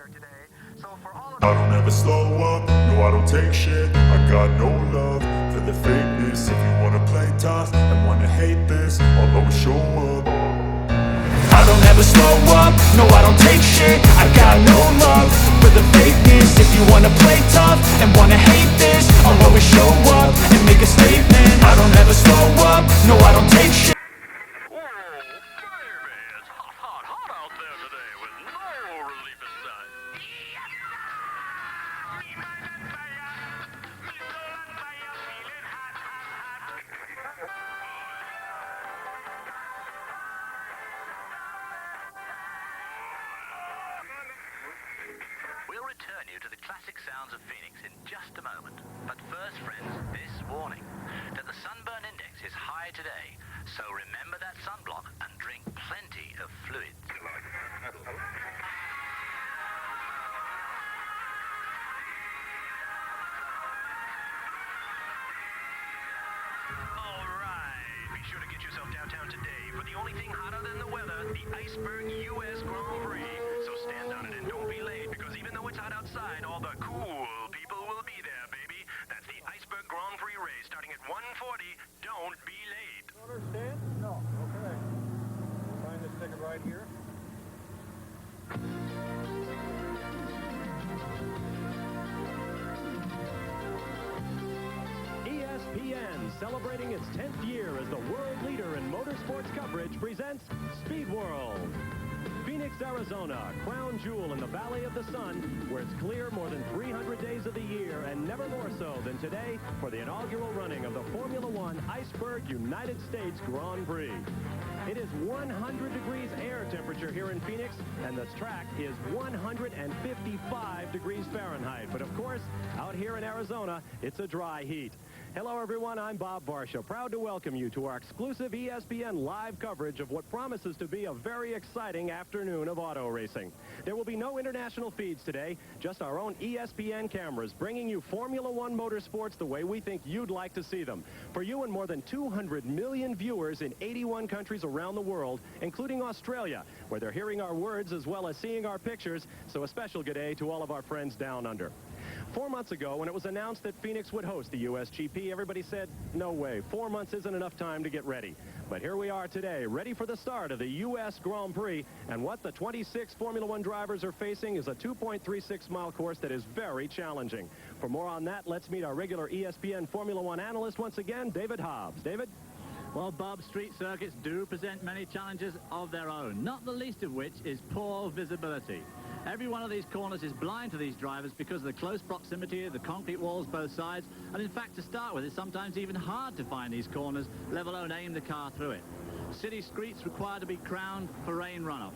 I don't ever slow up, no I don't take shit. I got no love for the fakeness. If you wanna play tough and wanna hate this, I'll always show up. I don't ever slow up, no I don't take shit. I got no love for the fakeness. If you wanna play tough and wanna hate this, I'll always show up and make a statement. I don't ever slow up, no I don't take shit. We'll return you to the classic sounds of Phoenix in just a moment. But first, friends, this warning, that the sunburn index is high today, so remember that sunblock and drink plenty of fluids. All right, be sure to get yourself downtown today for the only thing hotter than the weather, the Iceberg US Grand Prix. So stand on it and don't be late, because even though it's hot outside, all the cool people will be there, baby. That's the Iceberg Grand Prix race starting at 1:40. Don't be late. Understand? No. Okay. Sign this ticket right here. ESPN, celebrating its 10th year as the world leader in motorsports coverage, presents Speed World. Phoenix, Arizona, crown jewel in the Valley of the Sun, where it's clear more than 300 days of the year, and never more so than today for the inaugural running of the Formula One Iceberg United States Grand Prix. It is 100 degrees air temperature here in Phoenix, and the track is 155 degrees Fahrenheit. But of course, out here in Arizona, it's a dry heat. Hello, everyone. I'm Bob Varsha, proud to welcome you to our exclusive ESPN live coverage of what promises to be a very exciting afternoon of auto racing. There will be no international feeds today, just our own ESPN cameras bringing you Formula One motorsports the way we think you'd like to see them. For you and more than 200 million viewers in 81 countries around the world, including Australia, where they're hearing our words as well as seeing our pictures, so a special good day to all of our friends down under. 4 months ago, when it was announced that Phoenix would host the USGP, everybody said, no way, 4 months isn't enough time to get ready. But here we are today, ready for the start of the US Grand Prix, and what the 26 Formula One drivers are facing is a 2.36-mile course that is very challenging. For more on that, let's meet our regular ESPN Formula One analyst once again, David Hobbs. David? Well, Bob, street circuits do present many challenges of their own, not the least of which is poor visibility. Every one of these corners is blind to these drivers because of the close proximity of the concrete walls both sides, and in fact, to start with, it's sometimes even hard to find these corners, let alone aim the car through it. City streets require to be crowned for rain runoff.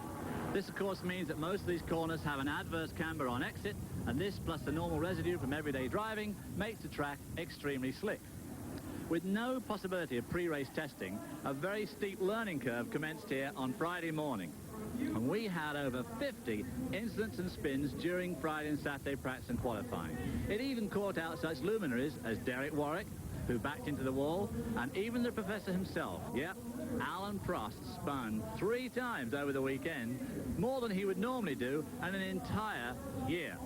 This, of course, means that most of these corners have an adverse camber on exit, and this, plus the normal residue from everyday driving, makes the track extremely slick. With no possibility of pre-race testing, a very steep learning curve commenced here on Friday morning. And we had over 50 incidents and spins during Friday and Saturday practice and qualifying. It even caught out such luminaries as Derek Warwick, who backed into the wall, and even the professor himself. Yep, Alan Prost spun 3 times over the weekend, more than he would normally do in an entire year.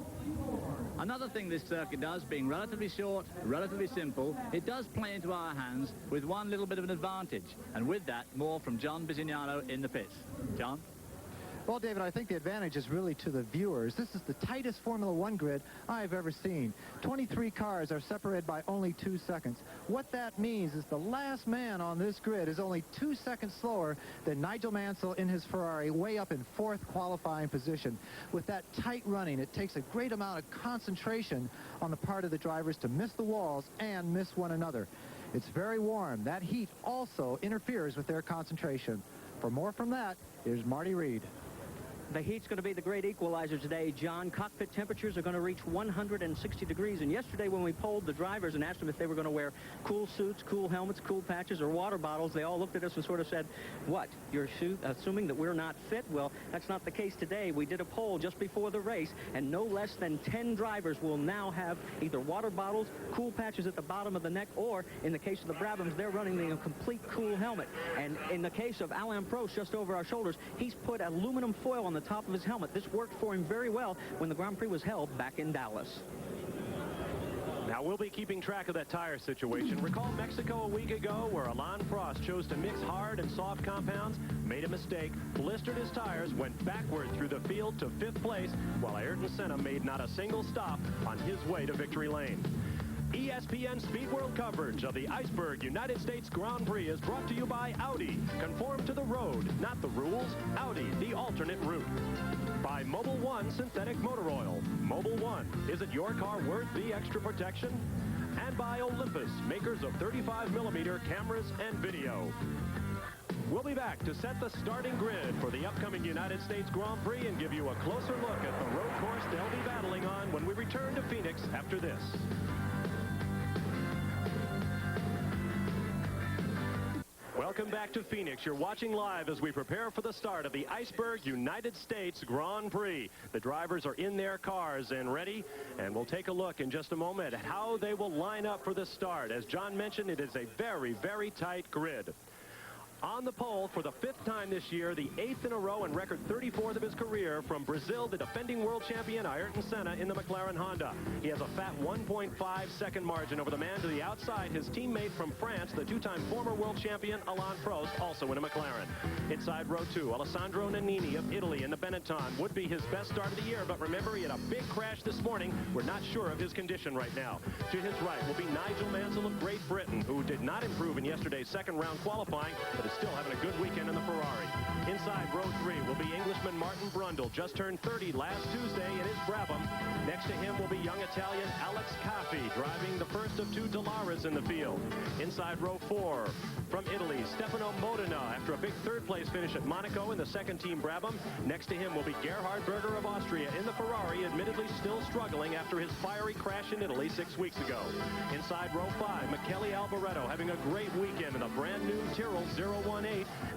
Another thing this circuit does, being relatively short, relatively simple, it does play into our hands with one little bit of an advantage. And with that, more from John Bisignano in the pits. John? Well, David, I think the advantage is really to the viewers. This is the tightest Formula One grid I've ever seen. 23 cars are separated by only 2 seconds. What that means is the last man on this grid is only 2 seconds slower than Nigel Mansell in his Ferrari, way up in 4th qualifying position. With that tight running, it takes a great amount of concentration on the part of the drivers to miss the walls and miss one another. It's very warm. That heat also interferes with their concentration. For more from that, here's Marty Reed. The heat's going to be the great equalizer today, John. Cockpit temperatures are going to reach 160 degrees. And yesterday when we polled the drivers and asked them if they were going to wear cool suits, cool helmets, cool patches, or water bottles, they all looked at us and sort of said, what, you're assuming that we're not fit? Well, that's not the case today. We did a poll just before the race, and no less than 10 drivers will now have either water bottles, cool patches at the bottom of the neck, or in the case of the Brabhams, they're running the complete cool helmet. And in the case of Alain Prost, just over our shoulders, he's put aluminum foil on the the top of his helmet. This worked for him very well when the Grand Prix was held back in Dallas. Now, we'll be keeping track of that tire situation. Recall Mexico a week ago where Alain Prost chose to mix hard and soft compounds, made a mistake, blistered his tires, went backward through the field to 5th place, while Ayrton Senna made not a single stop on his way to victory lane. ESPN Speed World coverage of the Iceberg United States Grand Prix is brought to you by Audi. Conform to the road, not the rules. Audi, the alternate route. By Mobil 1 Synthetic Motor Oil. Mobil 1, is it your car worth the extra protection? And by Olympus, makers of 35mm cameras and video. We'll be back to set the starting grid for the upcoming United States Grand Prix and give you a closer look at the road course they'll be battling on when we return to Phoenix after this. Welcome back to Phoenix. You're watching live as we prepare for the start of the Iceberg United States Grand Prix. The drivers are in their cars and ready, and we'll take a look in just a moment at how they will line up for the start. As John mentioned, it is a very, very tight grid. On the pole for the 5th time this year, the 8th in a row and record 34th of his career, from Brazil, the defending world champion Ayrton Senna in the McLaren Honda. He has a fat 1.5-second margin over the man to the outside, his teammate from France, the 2-time former world champion Alain Prost, also in a McLaren. Inside row 2, Alessandro Nannini of Italy in the Benetton would be his best start of the year, but remember, he had a big crash this morning. We're not sure of his condition right now. To his right will be Nigel Mansell of Great Britain, who did not improve in yesterday's second-round qualifying, but is still having a good weekend in the Ferrari. Inside row 3 will be Englishman Martin Brundle, just turned 30 last Tuesday in his Brabham. Next to him will be young Italian Alex Caffi, driving the first of 2 Dalaras in the field. Inside row 4, from Italy, Stefano Modena, after a big 3rd-place finish at Monaco in the second-team Brabham. Next to him will be Gerhard Berger of Austria in the Ferrari, admittedly still struggling after his fiery crash in Italy 6 weeks ago. Inside row 5, Michele Alboreto having a great weekend in a brand-new Tyrrell 018.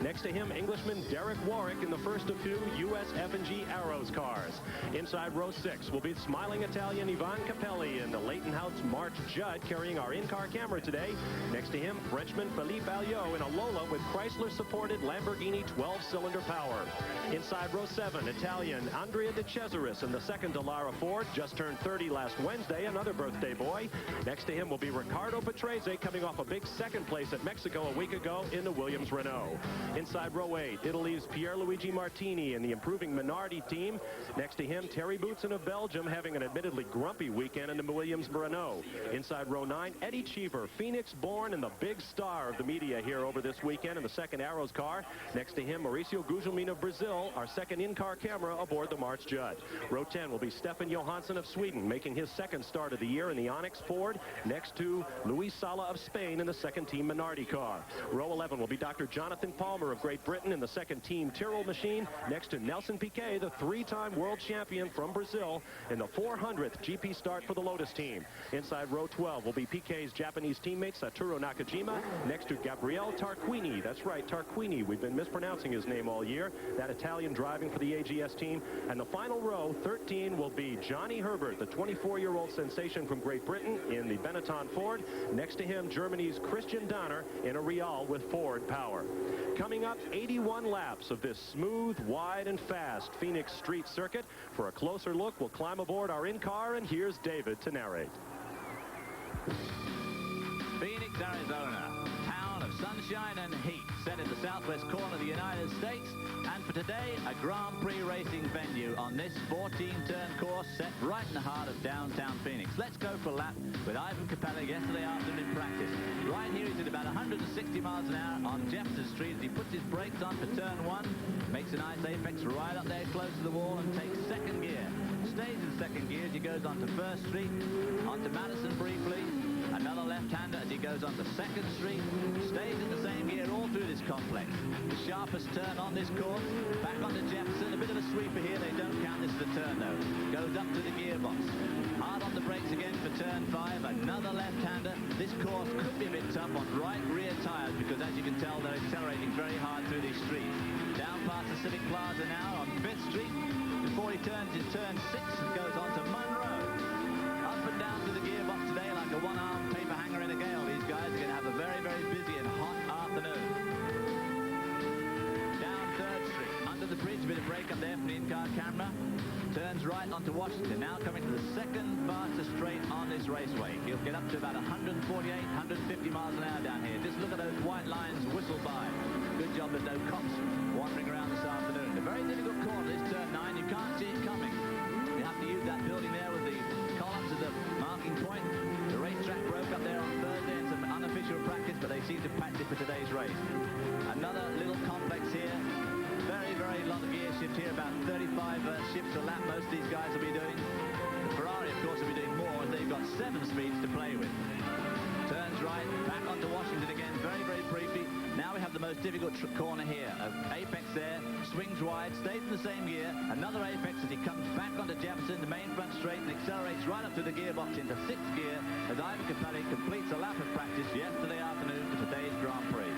Next to him, Englishman Derek Warwick in the first of 2 US F&G Arrows cars. Inside row 6 will be smiling Italian Ivan Capelli in the Leighton House March Judd, carrying our in-car camera today. Next to him, Frenchman Philippe Alliot in a Lola with Chrysler-supported Lamborghini 12-cylinder power. Inside row 7, Italian Andrea De Cesaris in the second Dallara Ford, just turned 30 last Wednesday, another birthday boy. Next to him will be Ricardo Patrese, coming off a big 2nd place at Mexico a week ago in the Williams Renault. Inside row 8, Italy's Pierluigi Martini in the improving Minardi team. Next to him, Terry Boutsen of Belgium, having an admittedly grumpy weekend in the Williams Renault. Inside row 9, Eddie Cheever, Phoenix-born and the big star of the media here over this weekend in the second Arrows car. Next to him, Mauricio Gugelmin of Brazil, our second in-car camera aboard the March Judd. Row 10 will be Stefan Johansson of Sweden, making his 2nd start of the year in the Onyx Ford, next to Luis Sala of Spain in the second-team Minardi car. Row 11 will be Dr. Jonathan Palmer of Great Britain in the second-team Tyrrell machine, next to Nelson Piquet, the 3-time world champion from Brazil, in the 400th GP start for the Lotus team. Inside row 12 will be Piquet's Japanese teammate Satoru Nakajima, next to Gabriele Tarquini. That's right, Tarquini. We've been mispronouncing his name all year. That Italian driving for the AGS team. And the final row, 13, will be Johnny Herbert, the 24-year-old sensation from Great Britain in the Benetton Ford. Next to him, Germany's Christian Donner in a Real with Ford power. Coming up, 81 laps of this smooth, wide, and fast Phoenix street circuit. For a closer look, we'll climb aboard our in-car, and here's David to narrate. Phoenix, Arizona, town of sunshine and heat, set in the southwest corner of the United States, and for today, a Grand Prix racing venue on this 14-turn course set right in the heart of downtown Phoenix. Let's go for a lap with Ivan Capelli yesterday afternoon in practice. Right here, he's at about 160 miles an hour on Jefferson Street as he puts his brakes on for turn 1, makes a nice apex right up there close to the wall and takes 2nd gear. Stays in 2nd gear as he goes on to 1st Street, onto Madison briefly, another left-hander as he goes on to 2nd Street, stays in the same gear all through this complex. The sharpest turn on this course, back onto Jefferson, a bit of a sweeper here, they don't count this as a turn though. Goes up to the gearbox. Hard on the brakes again for turn 5, another left-hander. This course could be a bit tough on right rear tires because as you can tell they're accelerating very hard through these streets. Down past the Civic Plaza now on 5th Street before he turns in turn 6 and goes on to Monroe. Up and down to the gearbox today like a one-armed paper hanger in a gale. These guys are going to have a very, very busy and hot afternoon. Down 3rd Street, under the bridge, a bit of break up there for the in-car camera. Turns right onto Washington, now coming to the second fastest straight on this raceway. He'll get up to about 148, 150 miles an hour down here. Just look at those white lines whistle by. Good job there's no cops wandering around this afternoon. A very difficult corner, this turn 9. You can't see it coming. You have to use that building there with the columns as a marking point. The racetrack broke up there on Thursday in some unofficial practice, but they seem to patch it for today's race. Another little complex here. Very, very lot of gear shift here, about 35 shifts a lap most of these guys will be doing. The Ferrari, of course, will be doing more, as they've got 7 speeds to play with. Turns right, back onto Washington again, very, very briefly. Now we have the most difficult corner here. Apex there, swings wide, stays in the same gear. Another apex as he comes back onto Jefferson, the main front straight, and accelerates right up to the gearbox into 6th gear as Ivan Capelli completes a lap of practice yesterday afternoon for today's Grand Prix.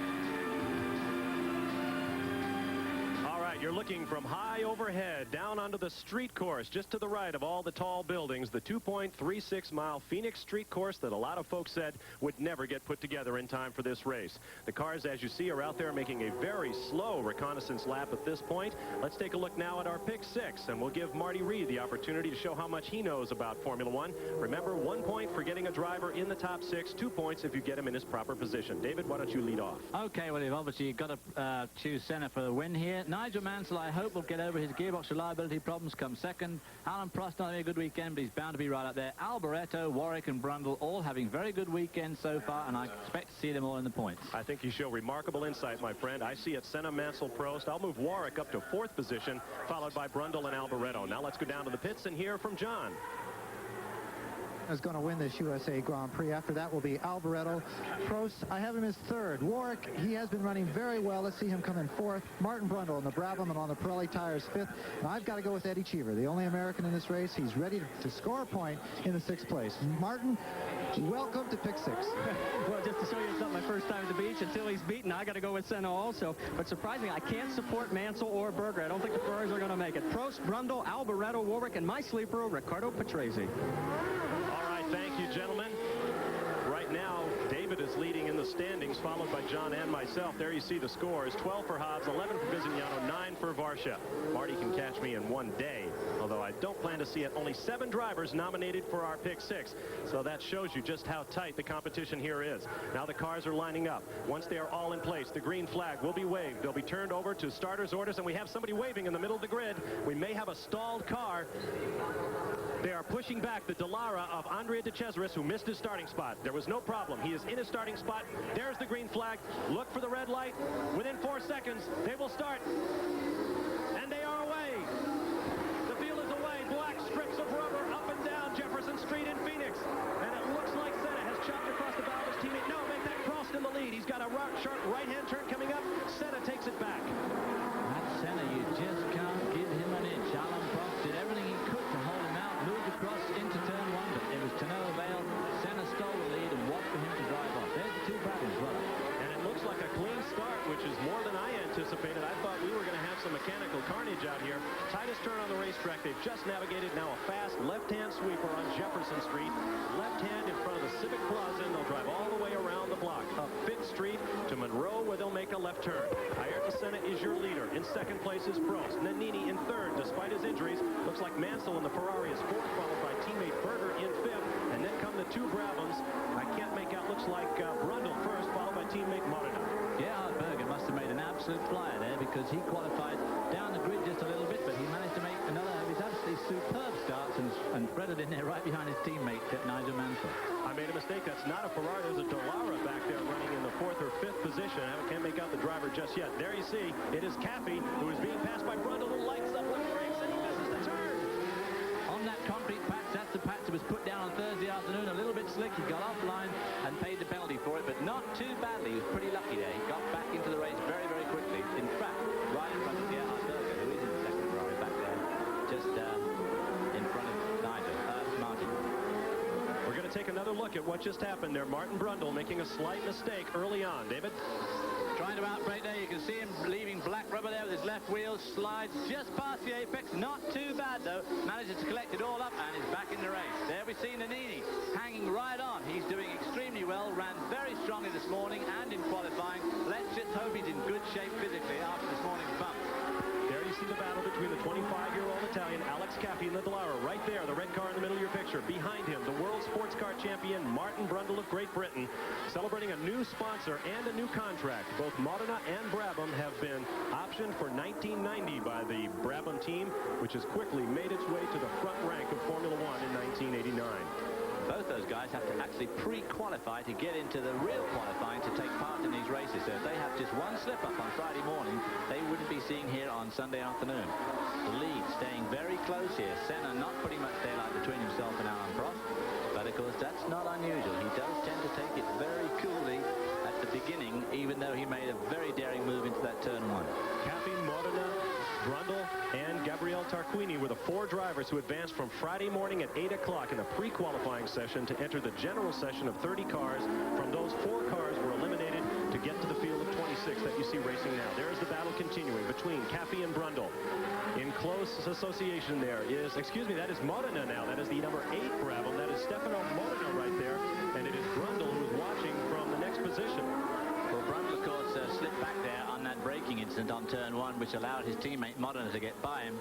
You're looking from high overhead down onto the street course just to the right of all the tall buildings, the 2.36-mile Phoenix street course that a lot of folks said would never get put together in time for this race. The cars, as you see, are out there making a very slow reconnaissance lap at this point. Let's take a look now at our pick 6, and we'll give Marty Reed the opportunity to show how much he knows about Formula One. Remember, 1 point for getting a driver in the top 6, 2 points if you get him in his proper position. David, why don't you lead off? Okay, well, obviously you've got to choose Senna for the win here. Nigel Mansell, I hope, will get over his gearbox reliability problems come second. Alan Prost not having a good weekend, but he's bound to be right up there. Alboreto, Warwick and Brundle all having very good weekends so far, and I expect to see them all in the points. I think you show remarkable insight, my friend. I see it Senna, Mansell, Prost. I'll move Warwick up to 4th position, followed by Brundle and Alboreto. Now let's go down to the pits and hear from John. Is going to win this USA Grand Prix. After that will be Alboreto. Prost, I have him as 3rd. Warwick, he has been running very well. Let's see him come in 4th. Martin Brundle on the Brabham and on the Pirelli tires 5th. And I've got to go with Eddie Cheever, the only American in this race. He's ready to score a point in the 6th place. Martin, welcome to pick 6. Well, just to show you it's not my first time at the beach, until he's beaten, I got to go with Senna also. But surprisingly, I can't support Mansell or Berger. I don't think the Ferraris are going to make it. Prost, Brundle, Alboreto, Warwick, and my sleeper, Riccardo Patrese. Thank you, gentlemen. Right now, David is leading in the standings, followed by John and myself. There you see the scores. 12 for Hobbs, 11 for Visignano, 9 for Varsha. Marty can catch me in 1 day, although I don't plan to see it. Only 7 drivers nominated for our pick 6. So that shows you just how tight the competition here is. Now the cars are lining up. Once they are all in place, the green flag will be waved. They'll be turned over to starters' orders, and we have somebody waving in the middle of the grid. We may have a stalled car. They are pushing back the Dallara of Andrea De Cesaris, who missed his starting spot. There was no problem. He is in his starting spot. There's the green flag. Look for the red light. Within 4 seconds, they will start. And they are away. The field is away. Black strips of rubber up and down Jefferson Street in Phoenix. And it looks like Senna has chopped across the bow of his teammate. No, make that Prost in the lead. He's got a sharp right-hand turn coming up. Senna takes it back. That's Senna. You just can't give him an inch. Alan Prost did everything he could to hold him out. Moved across into turn 1, but it was to no avail. Senna stole the lead and watched for him to drive off. There's the 2 battles, brother. And it looks like a clean start, which is more than I anticipated. I thought we were going to have some mechanical carnage out here. Tightest turn on the racetrack. They've just navigated now a fast left-hand sweeper on Jefferson Street. Left hand in front of the Civic Plaza, and they'll drive all the way around the block. Up 5th Street to Monroe, where they'll make a left turn. Ayrton Senna is your leader. In 2nd place is Prost. Nannini in 3rd, despite his injuries. Looks like Mansell in the Ferrari is 4th, followed by teammate Berger in 5th. And then come the 2 Brabhams. I can't make out, looks like Brundle first, followed by teammate Modena. Yeah, Berger must have made an absolute flyer there, because he qualified down the grid just a little bit, but he managed to make another of his absolutely superb starts and threaded in there right behind his teammate, Nigel Mansell. I made a mistake. That's not a Ferrari. There's a Dallara back there running in the 4th or 5th position. I can't make out the driver just yet. There you see, it is Caffey, who is being passed by Brundle, who lights up with brakes, and he misses the turn. On that concrete patch, that's the patch that was put down on Thursday afternoon. A little bit slick. He got offline and paid the penalty for it, but not too badly. He was pretty lucky there. He got back into the race very, very quickly. In fact, right in front of Gerhard Berger, who is in the 2nd Ferrari back there, just in front of Martin. We're going to take another look at what just happened there. Martin Brundle making a slight mistake early on. David? Trying to outbrake there. You can see him leaving black rubber there with his left wheel. Slides just past the apex. Not too bad, though. Manages to collect it all up and is back in the race. There we see Nannini hanging right on. He's doing extremely well. Ran very strongly this morning and in qualifying. Let's just hope he's in good shape physically after this morning's bump. There you see the battle between the 25-year-old Italian Alex Caffi and the Dallara. Right there, the red car in the middle of your picture. Behind him, the world sports car champion Martin Brundle of Great Britain, celebrating a new sponsor and a new contract. Both Modena and Brabham have been optioned for 1990 by the Brabham team, which has quickly made its way to the front rank of Formula One in 1989. Both those guys have to actually pre-qualify to get into the real qualifying to take part in these races. So if they have just one slip-up on Friday morning, they wouldn't be seen here on Sunday afternoon. The lead staying very close here. Senna not putting much daylight between himself and Alan Prost. But, of course, that's not unusual. He does tend to take it very coolly at the beginning, even though he made a very daring move into that turn one. Caffi, Modena, Brundle, and Gabriele Tarquini were the 4 drivers who advanced from Friday morning at 8 o'clock in the pre-qualifying session to enter the general session of 30 cars. From those 4 cars were eliminated to get to the field of 26 that you see racing now. There is the battle continuing between Caffi and Brundle. In close association there is, that is Modena now. That is the number 8 Brabham. That is Stefano Modena right there. And it is Brundle who is watching from the next position. Well, Brundle, of course, slipped back there on that braking incident on turn 1, which allowed his teammate Modena to get by him.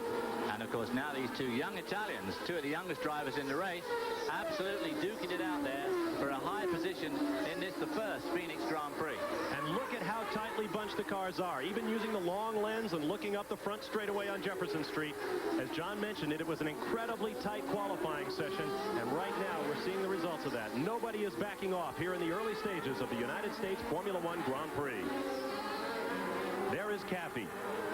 And, of course, now these 2 young Italians, 2 of the youngest drivers in the race, absolutely duking it out there for a high position in this, the first Phoenix Grand Prix. And look at how tightly bunched the cars are, even using the long lens and looking up the front straightaway on Jefferson Street. As John mentioned, it was an incredibly tight qualifying session, and right now we're seeing the results of that. Nobody is backing off here in the early stages of the United States Formula One Grand Prix. There is Caffi,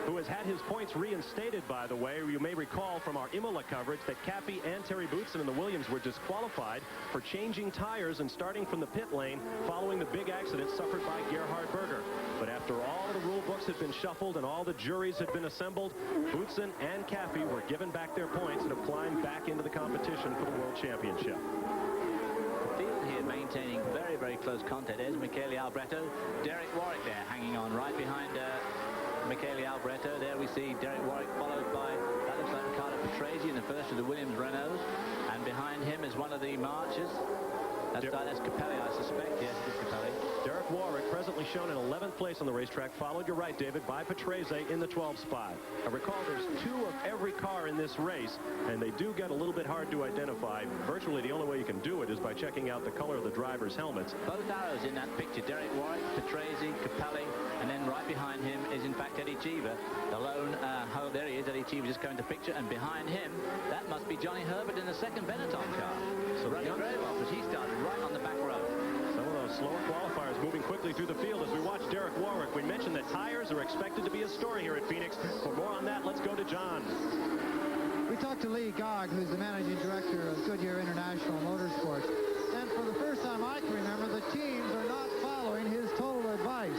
who has had his points reinstated, by the way. You may recall from our Imola coverage that Caffi and Terry Boutsen and the Williams were disqualified for changing tires and starting from the pit lane following the big accident suffered by Gerhard Berger. But after all the rule books had been shuffled and all the juries had been assembled, Boutsen and Caffi were given back their points and have climbed back into the competition for the World Championship. Field here maintaining very, very close contact. There's Michele Albretto. Derek Warwick there hanging on right behind Michele Albretto. There we see Derek Warwick followed by, that looks like Riccardo Patrese in the first of the Williams Renaults. And behind him is one of the marchers. That's Capelli, I suspect. Yes, it is Capelli. Derek Warwick, presently shown in 11th place on the racetrack, followed, you're right, David, by Patrese in the 12th spot. I recall there's 2 of every car in this race, and they do get a little bit hard to identify. Virtually the only way you can do it is by checking out the color of the drivers' helmets. Both arrows in that picture, Derek Warwick, Patrese, Capelli, and then right behind him is, in fact, Eddie CHEEVER. The lone, there he is, Eddie CHEEVER just coming to picture, and behind him, that must be Johnny Herbert in the second Benetton car. So running very well, because he started right on the back row. Some of those slower qualifiers moving quickly through the field as we watch Derek Warwick. We mentioned that tires are expected to be a story here at Phoenix. For more on that, let's go to John. We talked to Lee Gogg, who's the managing director of Goodyear International Motorsports. And for the first time I can remember, the teams are not following his total advice.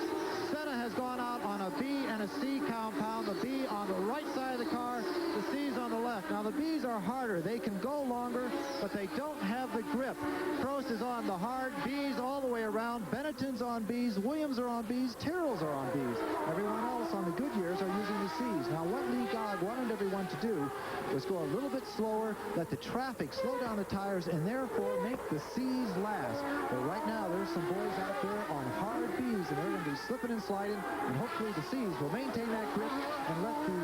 Senna has gone out on a B and a C compound. The B on the right side of the car, the C's on the left. Now, the B's are harder. They can go longer, but they don't have the grip. Prost is on the hard B's all the way around. Benetton's on B's. Williams are on B's. Tyrrell's are on B's. Everyone else on the Goodyears are using the C's. Now, what Lee Gogg wanted everyone to do was go a little bit slower, let the traffic slow down the tires, and therefore make the C's last. But right now, there's some boys out there on hard B's, and they're going to be slipping and sliding, and hopefully the C's will maintain that grip and let the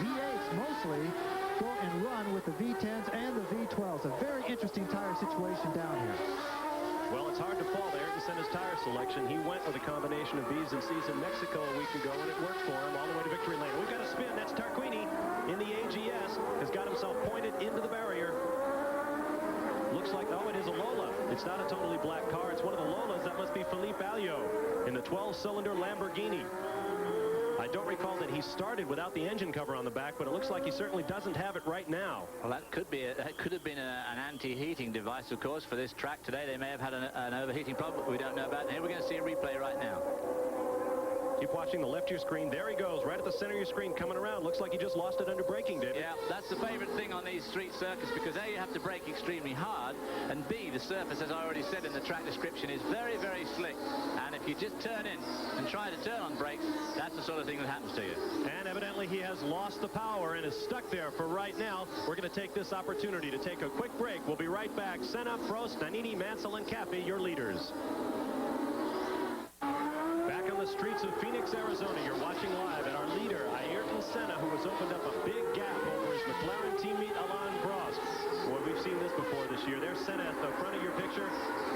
V8s mostly go and run with the V10s and the V12s. A very interesting tire situation down here. Well, it's hard to fault Ayrton Senna's tire selection. He went with a combination of B's and C's in Mexico a week ago, and it worked for him all the way to victory lane. We've got a spin. That's Tarquini in the AGS. Has got himself pointed into the barrier. Looks like, oh, it is a Lola. It's not a totally black car. It's one of the Lolas. That must be Felipe Alio in the 12-cylinder Lamborghini. I don't recall that he started without the engine cover on the back, but it looks like he certainly doesn't have it right now. Well, that could have been an anti-heating device, of course, for this track today. They may have had an overheating problem we don't know about. And here we're going to see a replay right now. Keep watching the left of your screen. There he goes, right at the center of your screen, coming around. Looks like he just lost it under braking, David. Yeah, that's the favorite thing on these street circuits, because A, you have to brake extremely hard, and B, the surface, as I already said in the track description, is very, very slick. And if you just turn in and try to turn on brakes, that's the sort of thing that happens to you. And evidently he has lost the power and is stuck there for right now. We're going to take this opportunity to take a quick break. We'll be right back. Senna, Prost, Nannini, Mansell, and Caffi, your leaders. Back on the streets of Phoenix, Arizona, you're watching live, and our leader, Ayrton Senna, who has opened up a big gap over his McLaren teammate Alain Prost. Boy, we've seen this before this year. There's Senna at the front of your picture.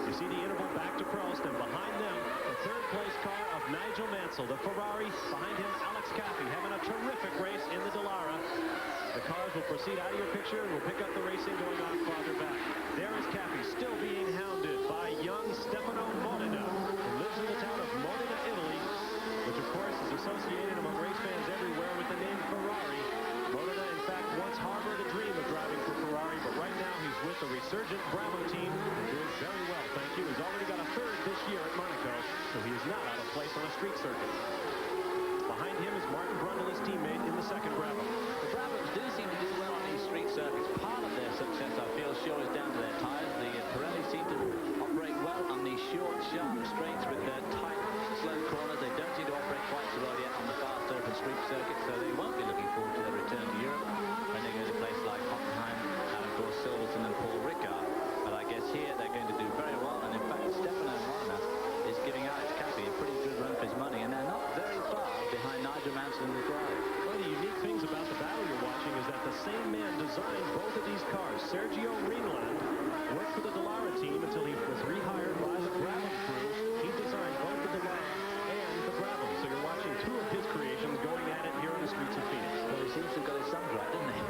You see the interval back to Prost, and behind them, the third-place car of Nigel Mansell, the Ferrari. Behind him, Alex Caffey, having a terrific race in the Dallara. The cars will proceed out of your picture, and we'll pick up the racing going on farther back. There is Caffey, still being hounded by young Stefano Modena, who lives in the town of Modena, Italy, which, of course, is associated among race fans everywhere with the name Ferrari. Modena, in fact, once harbored a dream of driving for Ferrari, but right now he's with the resurgent Bravo team, doing very well, thank you. He's already got a third this year at Monaco, so he is not out of place on a street circuit. Behind him is Martin Brundle, his teammate, in the second Bravo. The Bravos do seem to do well on these street circuits. Part of their success, I feel, sure is down to their tyres. The Pirelli seem to operate well on these short, sharp straights with their tight, slow corners. They don't seem to operate quite so well yet on the fast open street circuit, so they won't be looking forward to their return to Europe when they go to places like Hockenheim and, of course, Silverstone and Paul Ricard. But I guess here they're going to do very well, and in fact, Stefano Modena is giving Alex Caffey a pretty good run for his money, and they're not very far behind Nigel Mansell in the drive. One of the unique things about the battle you're watching is that the same man designed both of these cars. Sergio Reenland worked for the Dallara team until he was rehired by the Bravo crew. He designed both the Dallara and the Bravo. So you're watching two of his creations going at it here on the streets of Phoenix. Well, he seems to have got his sons right, doesn't he?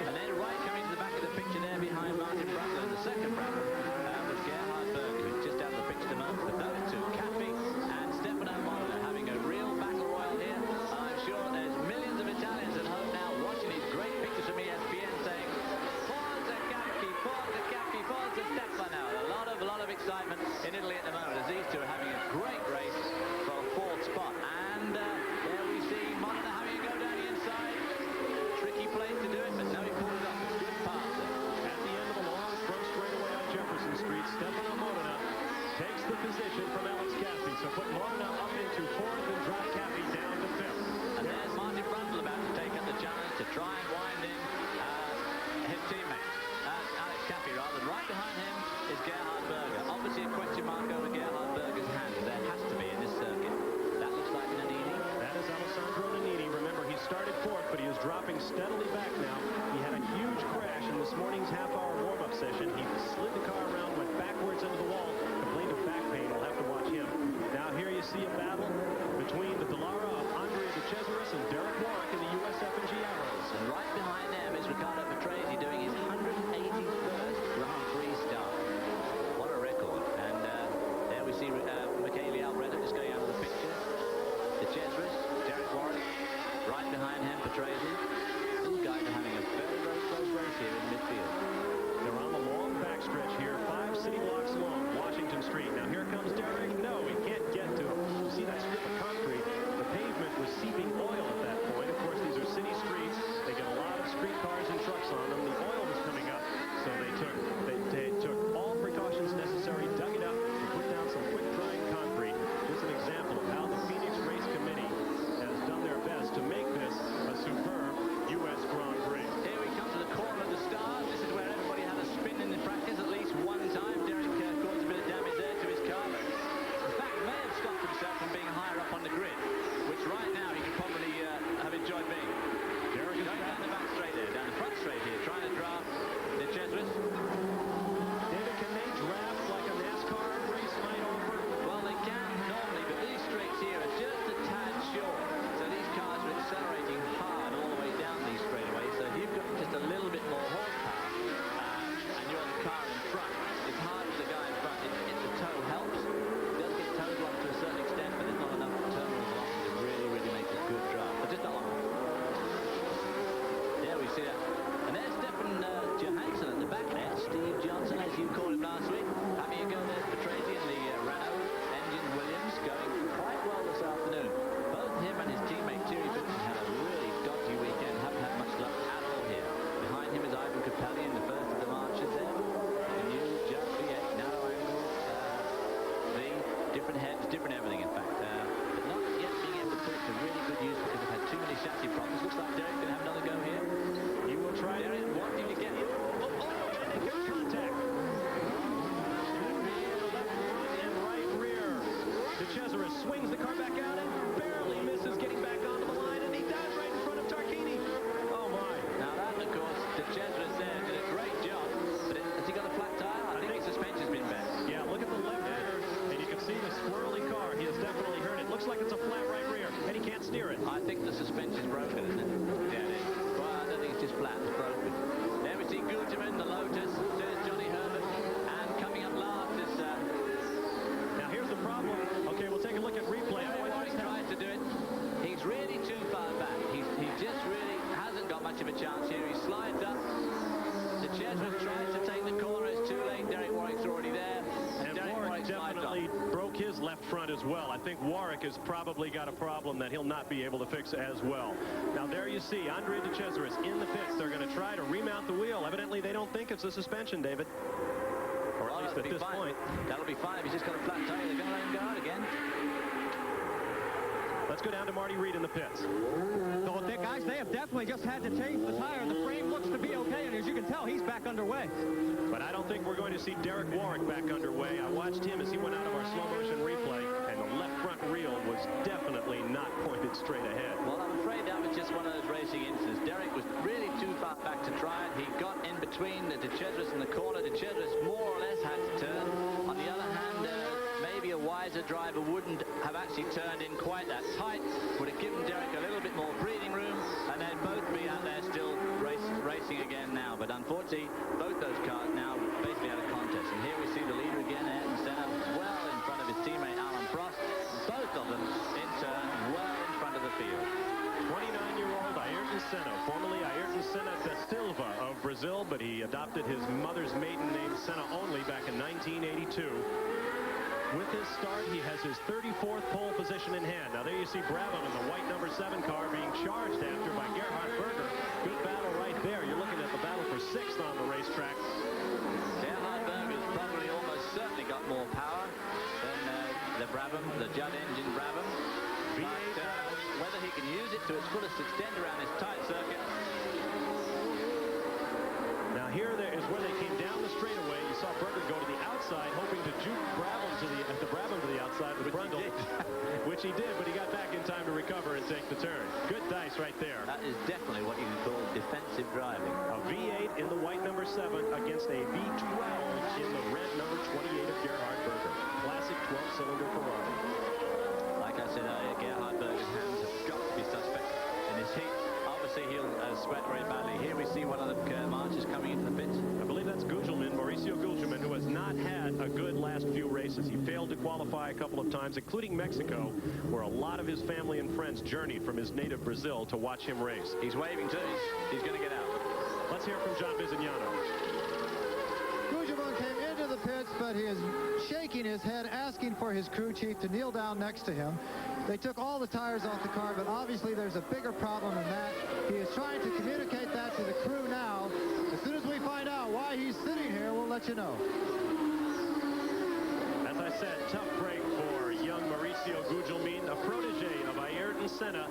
And then right coming to the back of the picture there behind Martin Brundle in the second Bravo was Gerhard Berger, who's just out of the picture at the moment. But those two, Caffey and Stefano Modena, having a real battle royal here. I'm sure there's millions of Italians at home now watching these great pictures from ESPN saying, Forza Caffey, Forza Caffey, Forza Stefano. A lot of excitement in Italy at the moment as these two are having a great race for a fourth spot. And there we see Modena having a go down the inside. Tricky place to do it, but no, he pulled it off. Good pass there. At the end of the long front straightaway on Jefferson Street, Stefano Modena takes the position from Alex Caffey. So put Modena up into fourth and drop Caffey down to fifth. And there's Martin Brundle about to take up the challenge to try and wind in his teammate, Alex Caffey, rather. Right behind him is Gerhard Berger. Obviously a question mark over Gerhard Berger's hand. There has to be in this circuit. That looks like Nannini. That is Alessandro Nannini. Remember, he started fourth, but he is dropping steadily back now. He had a huge crash in this morning's half-hour warm-up session. He slid the car around, went backwards into the wall, complained of back pain. We'll have to watch him. Now here you see a battle between the Dallara of Andrea De Cesaris and Derek Warwick in the USF&G Arrows. And right behind them is Riccardo Patrese doing his 181st Grand Prix start. What a record. And there we see Michele Alboreto just going out of the picture. De Cesaris, Derek Warwick, right behind him, Patrese. These guys are having a very, very close race here in midfield. They're on the long backstretch here, 5 city blocks long, Washington Street. Now here comes Derek. No, he can't get to him. You see that strip of concrete? The pavement was seeping oil at that point. Of course, these are city streets. They get a lot of street cars and trucks on them. The oil was coming up, so they took all precautions necessary, dug it up, and put down some quick-dry left front as well. I think Warwick has probably got a problem that he'll not be able to fix as well. Now there you see Andre de Cesaris is in the pits. They're going to try to remount the wheel. Evidently they don't think it's a suspension, David. Or at least at this point. That'll be fine. He's just got a flat tire. They're going to let him go out again. Let's go down to Marty Reed in the pits. So, guys, they have definitely just had to change the tire. The frame looks to be okay, and as you can tell, he's back underway. But I don't think we're going to see Derek Warwick back underway. I watched him as he went out of our slow-motion replay, and the left front reel was definitely not pointed straight ahead. Well, I'm afraid that was just one of those racing incidents. Derek was really too far back to try it. He got in between the de Cesaris and the corner. De Cesaris more or less had to turn. On the other hand, maybe a wiser driver wouldn't have actually turned in quite that tight, would have given Derek a little bit more breathing room, and they'd both be out there still racing again now. But unfortunately, both those cars now basically out of contest. And here we see the leader again, Ayrton Senna, well in front of his teammate Alan Prost. Both of them in turn well in front of the field. 29-year-old Ayrton Senna, formerly Ayrton Senna da Silva of Brazil, but he adopted his mother's maiden name Senna only back in 1982. With his start, he has his 34th pole position in hand. Now there you see Brabham in the white number 7 car being charged after by Gerhard Berger. Good battle right there. You're looking at the battle for 6th on the racetrack. Gerhard Berger's probably almost certainly got more power than the Brabham, the Judd engine Brabham. But whether he can use it to its fullest extent around this tight circuit. Now here is where they came down the straightaway. You saw Berger go to the outside, hoping to juke Brabham to the outside with Brundle, which he did, but he got back in time to recover and take the turn. Good dice right there. That is definitely what you can call defensive driving. A V8 in the white number 7 against a V12 in the red number 28 of Gerhard Berger. Classic 12-cylinder Ferrari. Like I said earlier, Gerhard Berger's hands have got to be suspect in this heat. Obviously, he'll sweat very badly. Here we see one of the marchers coming into the pits. I believe that's Gugelmin, Mauricio Gugelmin, who has not had a good last few races. He failed to qualify a couple of times, including Mexico, where a lot of his family and friends journeyed from his native Brazil to watch him race. He's waving too. He's going to get out. Let's hear from John Bizignano. Gugelmin came into the pits, but he is shaking his head, asking for his crew chief to kneel down next to him. They took all the tires off the car, but obviously there's a bigger problem than that. He is trying to communicate that to the crew now. As soon as we find out why he's sitting here, we'll let you know. As I said, tough break for young Mauricio Gugelmin, a protege of Ayrton Senna,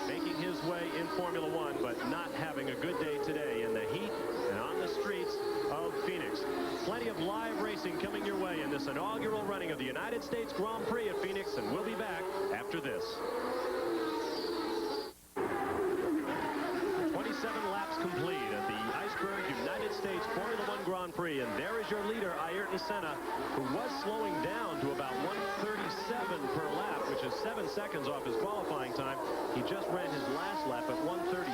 making his way in Formula One, but not having a good day today in the heat and on the streets of Phoenix. Plenty of live racing coming your way in this inaugural running of the United States Grand Prix at Phoenix, and we'll be back after this. 27 laps complete at the Iceberg United States Formula One Grand Prix, and there is your leader, Ayrton Senna, who was slowing down to about 137 per lap, which is 7 seconds off his qualifying time. He just ran his last lap at 135,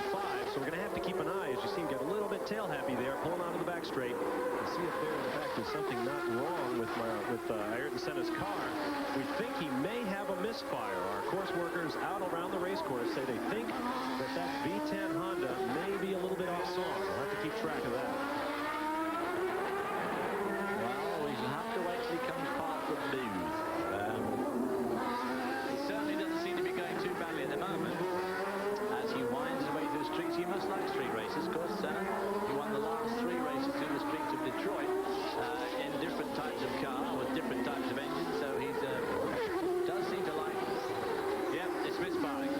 so we're going to have to keep an eye as you see him get a little bit tail happy there, pulling onto the back straight, and see if there in fact is something not wrong with Ayrton Senna's car. We think he may have a misfire. Our course workers out around the race course say they think that V10 Honda may be a little bit off song. We'll have to keep track of that. Well, we'll have to wait till he comes past the booth. He certainly doesn't seem to be going too badly at the moment. As he winds his way through the streets, he must like street races. Of course, he won the last 3 races through the streets of Detroit in different types of car with different types of engines. So he does seem to like it. Yep, it's misfiring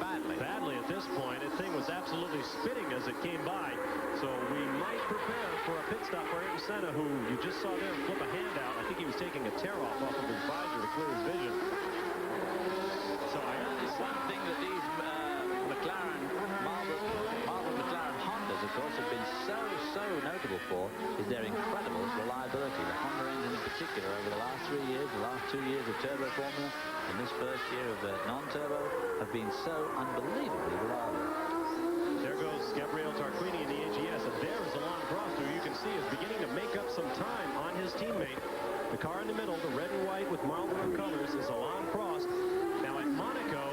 badly. Badly at this point. The thing was absolutely spitting as it came by. So we might prepare for a pit stop for Ayrton Senna, who you just saw there flip a hand out. I think he was taking a tear off of his visor to clear his vision. So that is one thing that these McLaren, Marlboro McLaren Hondas, of course, have been so notable for, is their incredible reliability. The Honda engine in particular over the last 3 years, the last 2 years of turbo formula, and this first year of non-turbo, have been so unbelievably reliable. There goes Gabriele Tarquini in the AGS, and there is Alain Prost, who you can see is beginning to make up some time on his teammate. The car in the middle, the red and white with Marlboro colors, is Alain Prost. Now at Monaco,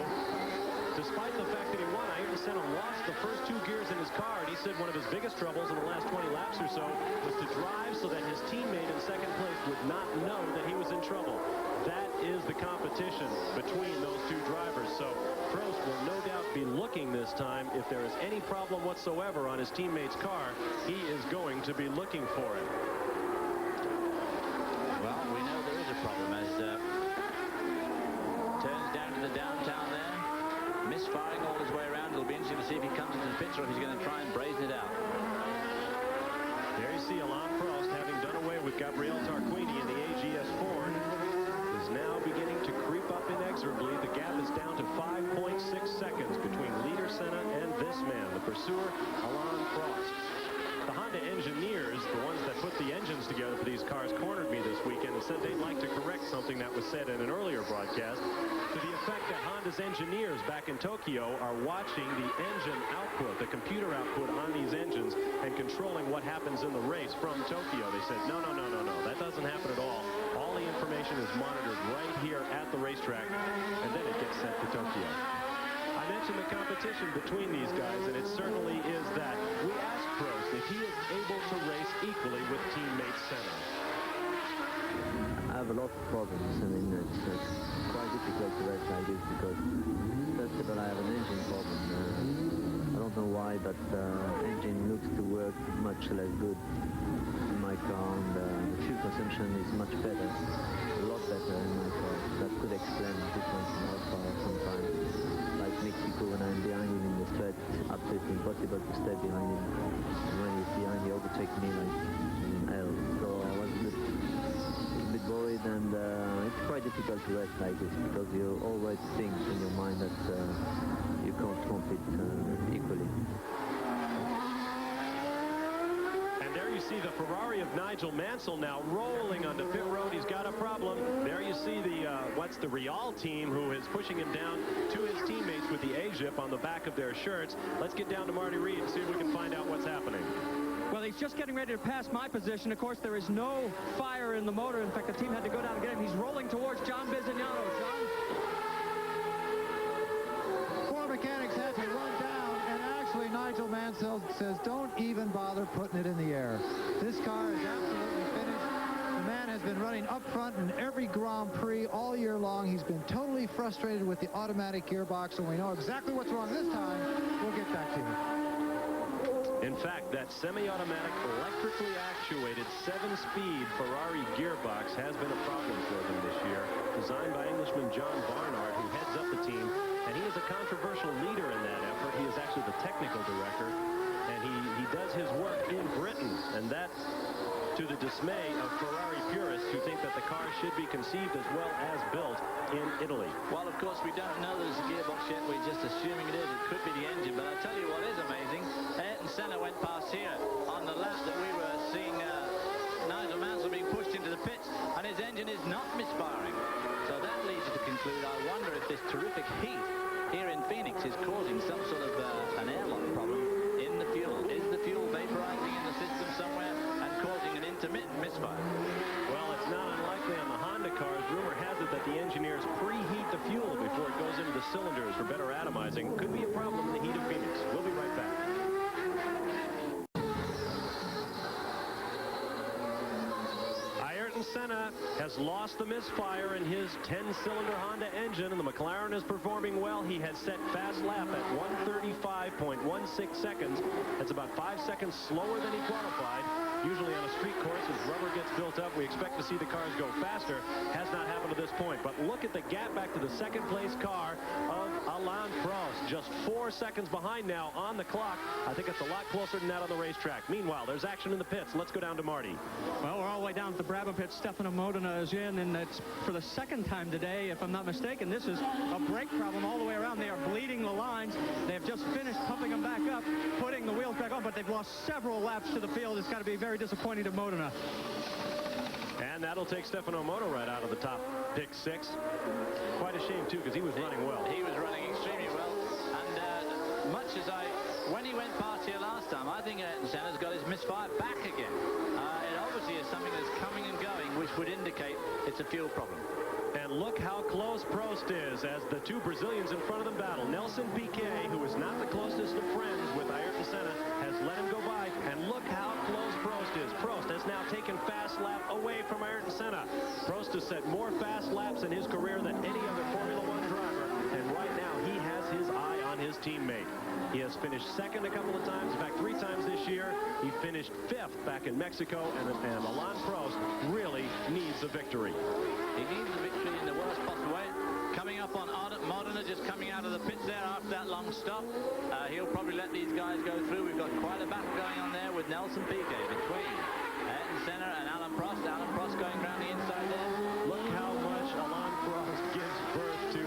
despite the fact that he won, Ayrton Senna lost the first 2 gears in his car, and he said one of his biggest troubles in the last 20 laps or so was to drive so that his teammate in second place would not know that he was in trouble. That is the competition between those two drivers. So Prost will no doubt be looking this time. If there is any problem whatsoever on his teammate's car, he is going to be looking for it. Well, we know there is a problem as turns down to the downtown there, misfiring all his way around. It'll be interesting to see if he comes into the pits or if he's going to try and brazen it out. There you see Alain Prost, having done away with Gabriel Tarquini in the AGS Ford, is now beginning to creep up inexorably. The gap is down to 5.6 seconds between leader Senna and this man, the pursuer, Alain Prost. The Honda engineers, the ones that put the engines together for these cars, cornered me this weekend and said they'd like to correct something that was said in an earlier broadcast to the effect that Honda's engineers back in Tokyo are watching the engine output, the computer output on these engines, and controlling what happens in the race from Tokyo. They said, no, that doesn't happen at all. All the information is monitored right here at the racetrack, and then it gets sent to Tokyo. I mentioned the competition between these guys, and it certainly is that. We asked Prost if he is able to race equally with teammate Senna. I have a lot of problems. I mean, it's quite difficult to race like this because, first of all, I have an engine problem. I don't know why, but the engine looks to work much less good in my car, and the fuel consumption is much better, a lot better in my car. That could explain the difference in horsepower sometimes. Like Mexico, when I'm behind him in the straight, it's absolutely impossible to stay behind him. And when he's behind, he overtakes me like in hell. So I was a bit worried, and it's quite difficult to race like this because you always think in your mind that you can't compete equally. You see the Ferrari of Nigel Mansell now rolling onto pit road. He's got a problem. There you see the what's the Real team who is pushing him down to his teammates with the A-Zip on the back of their shirts. Let's get down to Marty Reed and see if we can find out what's happening. Well, he's just getting ready to pass my position. Of course, there is no fire in the motor. In fact, the team had to go down and get him. He's rolling towards John Bizignano. John? Four mechanics had to run down, and actually Nigel Mansell says don't even bother putting it in the air. This car is absolutely finished. The man has been running up front in every Grand Prix all year long. He's been totally frustrated with the automatic gearbox, and we know exactly what's wrong this time. We'll get back to you. In fact, that semi-automatic, electrically actuated 7-speed Ferrari gearbox has been a problem for them this year. Designed by Englishman John Barnard, who heads up the team, and he is a controversial leader in that effort. He is actually the technical director, and he does his work in Britain, and that to the dismay of Ferrari purists who think that the car should be conceived as well as built in Italy. Well, of course, we don't know there's a gearbox yet. We're just assuming it is. It could be the engine, but I'll tell you what is amazing. Ayrton Senna went past here on the lap that we were seeing Nigel Mansell being pushed into the pits, and his engine is not misfiring. So that leads you to conclude, I wonder if this terrific heat here in Phoenix is causing some sort of an airlock problem in the fuel. Is the fuel vaporizing in the system somewhere and causing an intermittent misfire? Well, it's not unlikely on the Honda cars. Rumor has it that the engineers preheat the fuel before it goes into the cylinders for better atomizing. Could be a problem in the heat of Phoenix. We'll be right back. Ayrton Senna has lost the misfire in his 10-cylinder Honda engine, and the McLaren is performing well. He has set fast lap at 1:35.16 seconds. That's about 5 seconds slower than he qualified. Usually on a street course, as rubber gets built up, we expect to see the cars go faster. Has not happened to this point. But look at the gap back to the second-place car of Alain Prost. Just 4 seconds behind now on the clock. I think it's a lot closer than that on the racetrack. Meanwhile, there's action in the pits. Let's go down to Marty. Well, we're all the way down at the Brabham pit. Stefano Modena is in, and it's for the second time today, if I'm not mistaken. This is a brake problem all the way around. They are bleeding the lines. They have just finished pumping them back up, putting the wheels back on, but they've lost several laps to the field. It's got to be very disappointing to Modena. And that'll take Stefano Moto right out of the top pick 6. Quite a shame, too, because he was running well. He was running extremely well. And much as when he went past here last time, I think Ayrton Senna's got his misfire back again. It obviously is something that's coming and going, which would indicate it's a fuel problem. And look how close Prost is as the two Brazilians in front of them battle. Nelson Piquet, who is not the closest of friends with Ayrton Senna, has let him go by. And look how close Prost is. Prost has now taken fast lap away from Ayrton Senna. Prost has set more fast laps in his career than any other Formula One driver, and right now he has his eye on his teammate. He has finished second a couple of times, in fact 3 times this year. He finished 5th back in Mexico, and Alain Prost really needs a victory. He needs a victory in the worst possible way. Coming up on Modena, just coming out of the pits there after that long stop. He'll probably let these guys go through. We've got quite a battle going on there with Nelson Piquet between Ayrton Senna and Alain Prost. Alain Prost going around the inside there. Look how much Alain Prost gives birth to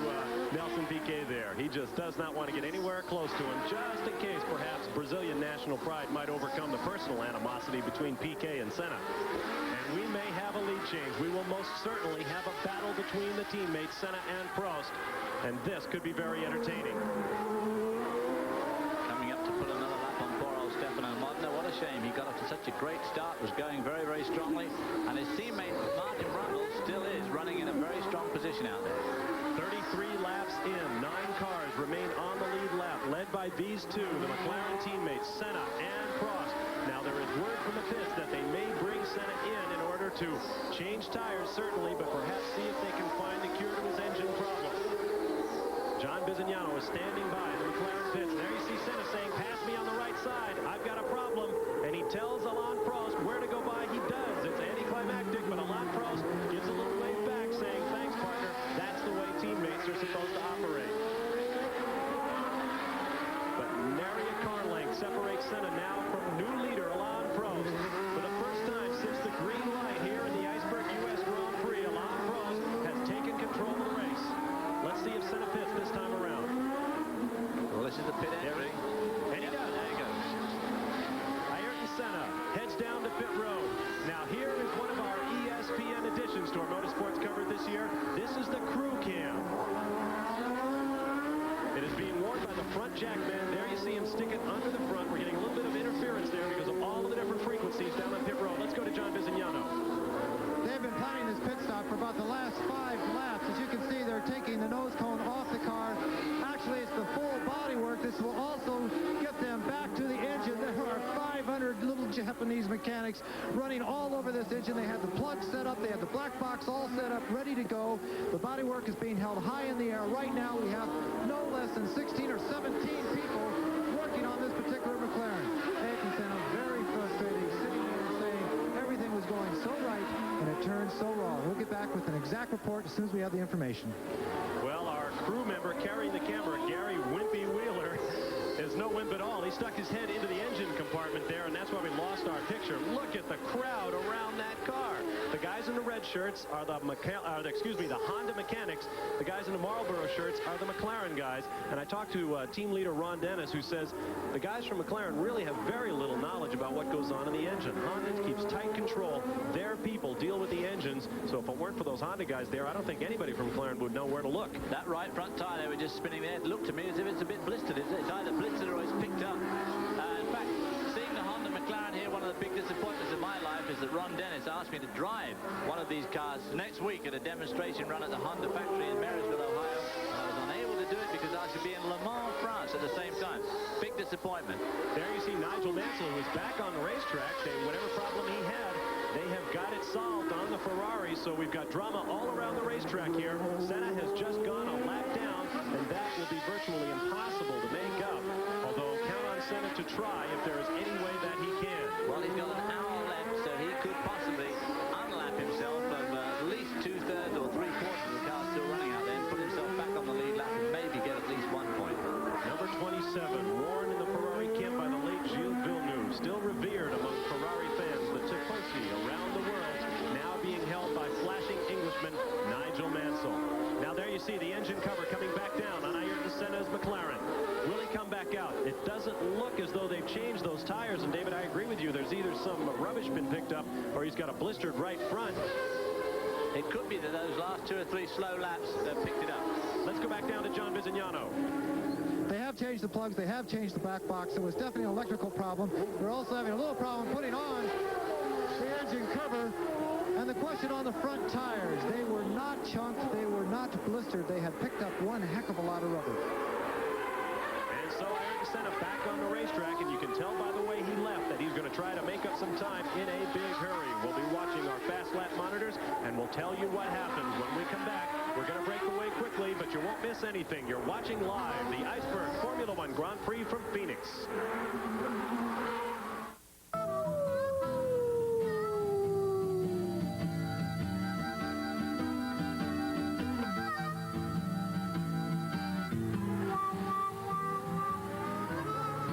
Nelson Piquet there. He just does not want to get anywhere close to him, just in case perhaps Brazilian national pride might overcome the personal animosity between Piquet and Senna. And we may have a lead change. We will most certainly have a battle between the teammates, Senna and Prost, and this could be very entertaining. Coming up to put another lap on poor old Stefano Modena. What a shame. He got off to such a great start, was going very, very strongly, and his teammate Martin Brundle still is running in a very strong position out there. 33 laps in, 9 cars remain on the lead lap, led by these two, the McLaren teammates, Senna and Prost. Now, there is word from the pits that they may bring Senna in order to change tires, certainly, but perhaps see if they can find a cure to his engine problem. John Bizignano is standing by in the McLaren pits. There you see Senna saying, pass me on the right side. I've got a problem. And he tells Alain Prost where to go by. He does. It's anticlimactic, but Alain Prost gives a little wave back saying, thanks, partner. That's the way teammates are supposed to operate. But nary a car length separates Senna now from new leader Alain Prost. For the first time since the green light here in the Iceberg U.S. Grand Prix, Alain Prost has taken control of the race. Let's see if Senna pits this time around. Well, this is the pit entry. And he does. There he goes. Ayrton Senna heads down to pit road. Now here is one of our ESPN additions to our motorsports coverage this year. This is the crew cam. It is being worn by the front jack man. There you see him stick it under the front. We're getting a little bit of interference there because of all of the different frequencies down on pit road. Let's go to John Bizignano. They've been planning this pit stop for about the last 5 laps. As you can see, they're taking the nose cone off the car. Actually, it's the full body work. This will also get them back to the engine. There are 500 little Japanese mechanics running all over this engine. They have the plug set up. They have the black box all set up, ready to go. The body work is being held high in the air. Right now, we have no less than 16 or 17 people working on this particular McLaren. Ayrton Senna very frustrated, sitting there saying everything was going so right, and it turned so wrong. We'll get back with an exact report as soon as we have the information. Well, our crew member carrying the camera, Gary Wimpy Wheeler, is no wimp at all. He stuck his head into the engine compartment there, and that's why we lost our picture. Look at the crowd around that car. The guys in the red shirts are the Honda mechanics. The guys in the Marlboro shirts are the McLaren guys. And I talked to team leader Ron Dennis, who says the guys from McLaren really have very little knowledge about what goes on in the engine. Honda keeps tight control. Their people deal with the engines. So if it weren't for those Honda guys there, I don't think anybody from McLaren would know where to look. That right front tire, they were just spinning there. It looked to me as if it's a bit blistered. It's either blistered or it's picked up. In fact, seeing the Honda McLaren here, one of the big disappointments in my life is that Ron Dennis asked me to drive one of these cars next week at a demonstration run at the Honda factory in Marysville, Ohio. And I was unable to do it because I should be in Le Mans, France at the same time. Big disappointment. There you see Nigel Mansell, who is back on the racetrack. Whatever problem he had, they have got it solved on the Ferrari, so we've got drama all around the racetrack here. Senna has just gone a lap down, and that will be virtually impossible to make up. Although, count on Senna to try if there is any way that he can. Well, he's got an hour left, so he could possibly unlap himself of at least 2/3 or 3/4 of the car still running out there and put himself back on the lead lap and maybe get at least 1 point. Number 27, worn in the Ferrari camp by the late Gilles Villeneuve, still revered among Ferrari fans, the Tifosi around the world, now being held by flashing Englishman Nigel Mansell. Now there you see the engine cover coming back down on Ayrton Senna's McLaren. Will he come back out? It doesn't look as though they've changed those tires, and David, I agree with you. There's either some rubbish been picked up or he's got a blistered right front. It could be that those last 2 or 3 slow laps picked it up. Let's go back down to John Bizignano. They have changed the plugs. They have changed the back box. It was definitely an electrical problem. They're also having a little problem putting on the engine cover. And the question on the front tires, they were not chunked. They were not blistered. They had picked up one heck of a lot of rubber. And so Ayrton Senna back on the racetrack, and you can tell by the way he left that he's going to try to make up some time in a big hurry. We'll be watching our fast lap monitors, and we'll We'll tell you what happens when we come back. We're going to break away quickly, but you won't miss anything. You're watching live the Iceberg Formula One Grand Prix from Phoenix.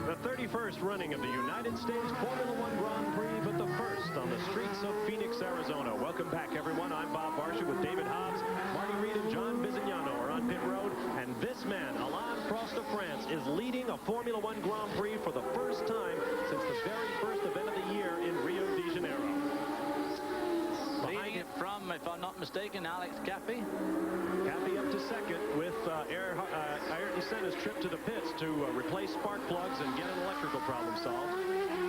The 31st running of the United States Formula One Grand Prix, but the first on the streets of Phoenix, Arizona. Welcome back, everyone. I'm Bob Barsha with David Hobbs. Marty Reed and John Bizignano are on pit road, and this man, Alain Prost of France, is leading a Formula One Grand Prix for the first time since the very first event of the year in Rio de Janeiro. Leading it from, if I'm not mistaken, Alex Cappy. Cappy up to second with Ayrton Senna's trip to the pits to replace spark plugs and get an electrical problem solved.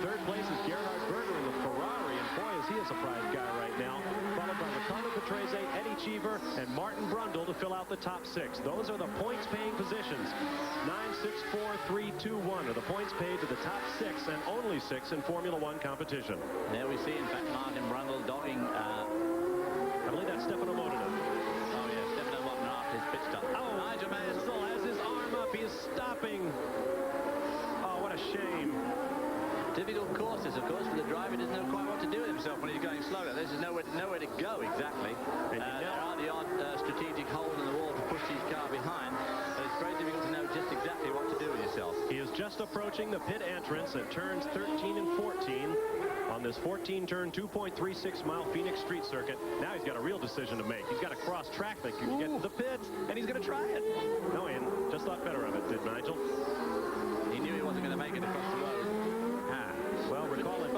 Third place is Gerhard Berger in the Ferrari, and boy, is he a surprise guy right now. Followed by Ricardo Patrese, Eddie CHEEVER, and Martin Brundle to fill out the top 6. Those are the points-paying positions. 9, 6, 4, 3, 2, 1 are the points paid to the top 6, and only 6 in Formula One competition. There we see, in fact, Martin Brundle dogging... I believe that's Stefano Modena. Oh, yeah, Stefano Modena after his pit stop. Oh, Nigel Mansell has his arm up. He is stopping. Oh, what a shame. Difficult courses, of course, for the driver. He doesn't know quite what to do with himself when he's going slow. There's nowhere to go, exactly. There are the odd strategic hole in the wall to push his car behind, but it's very difficult to know just exactly what to do with yourself. He is just approaching the pit entrance at turns 13 and 14 on this 14-turn, 2.36-mile Phoenix street circuit. Now he's got a real decision to make. He's got to cross traffic to get to the pits, and he's going to try it. No, Ian just thought better of it, did Nigel? He knew he wasn't going to make it across the road. Well, recall it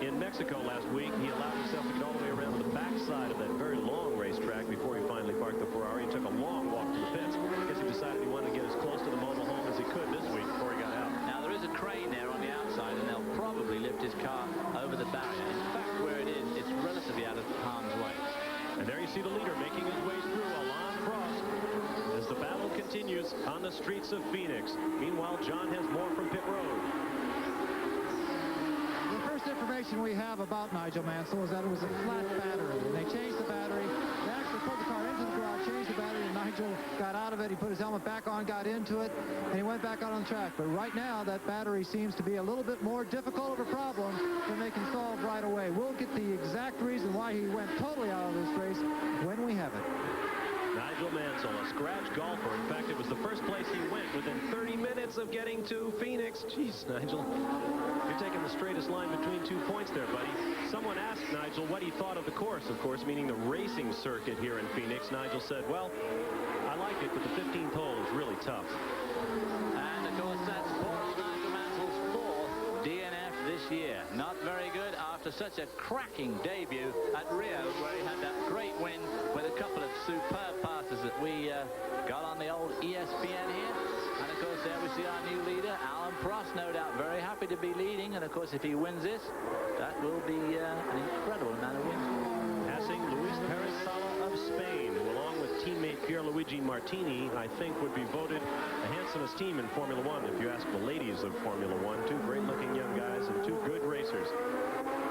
in Mexico last week, he allowed himself to get all the way around to the backside of that very long racetrack before he finally parked the Ferrari. He took a long walk to the pits. I guess he decided he wanted to get as close to the mobile home as he could this week before he got out. Now, there is a crane there on the outside, and they'll probably lift his car over the barrier. In fact, where it is, it's relatively out of harm's way. And there you see the leader making his way through, Alain Prost, as the battle continues on the streets of Phoenix. Meanwhile, John has more from pit road. Information we have about Nigel Mansell is that it was a flat battery, and they changed the battery. They actually pulled the car into the garage, changed the battery, and Nigel got out of it. He put his helmet back on, got into it, and he went back out on the track. But right now, that battery seems to be a little bit more difficult of a problem than they can solve right away. We'll get the exact reason why he went totally out of this race when we have it. Nigel Mansell, a scratch golfer. In fact, it was the first place he went within 30 minutes of getting to Phoenix. Jeez, Nigel, you're taking the straightest line between 2 points there, buddy. Someone asked Nigel what he thought of the course, of course, meaning the racing circuit here in Phoenix. Nigel said, well, I like it, but the 15th hole is really tough. And, of course, that's poor old Nigel Mansell's 4th DNF this year. Not very good after such a cracking debut at Rio, where he had that great win with a couple of superb passes that we got on the old ESPN here. And, of course, there we see our new leader, Alain Prost, no doubt very happy to be leading. And, of course, if he wins this, that will be an incredible amount of wins. Passing Luis Perez Sala of Spain, who, along with teammate Pierluigi Martini, I think would be voted the handsomest team in Formula One if you ask the ladies of Formula One. 2 great-looking young guys and 2 good racers.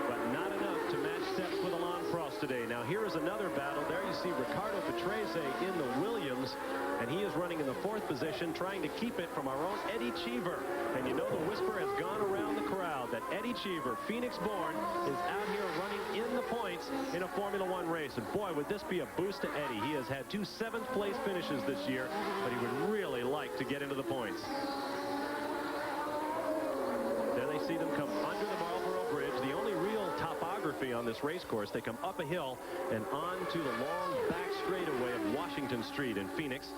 But not enough to match steps with Alain Prost today. Now, here is another battle. There you see Ricardo Patrese in the Williams, and he is running in the 4th position, trying to keep it from our own Eddie CHEEVER. And you know the whisper has gone around the crowd that Eddie CHEEVER, Phoenix-born, is out here running in the points in a Formula One race. And boy, would this be a boost to Eddie. He has had 2 7th-place finishes this year, but he would really like to get into the points. There they see them come under the Marlboro Bridge, the only real topography on this race course. They come up a hill and on to the long back straightaway of Washington Street in Phoenix.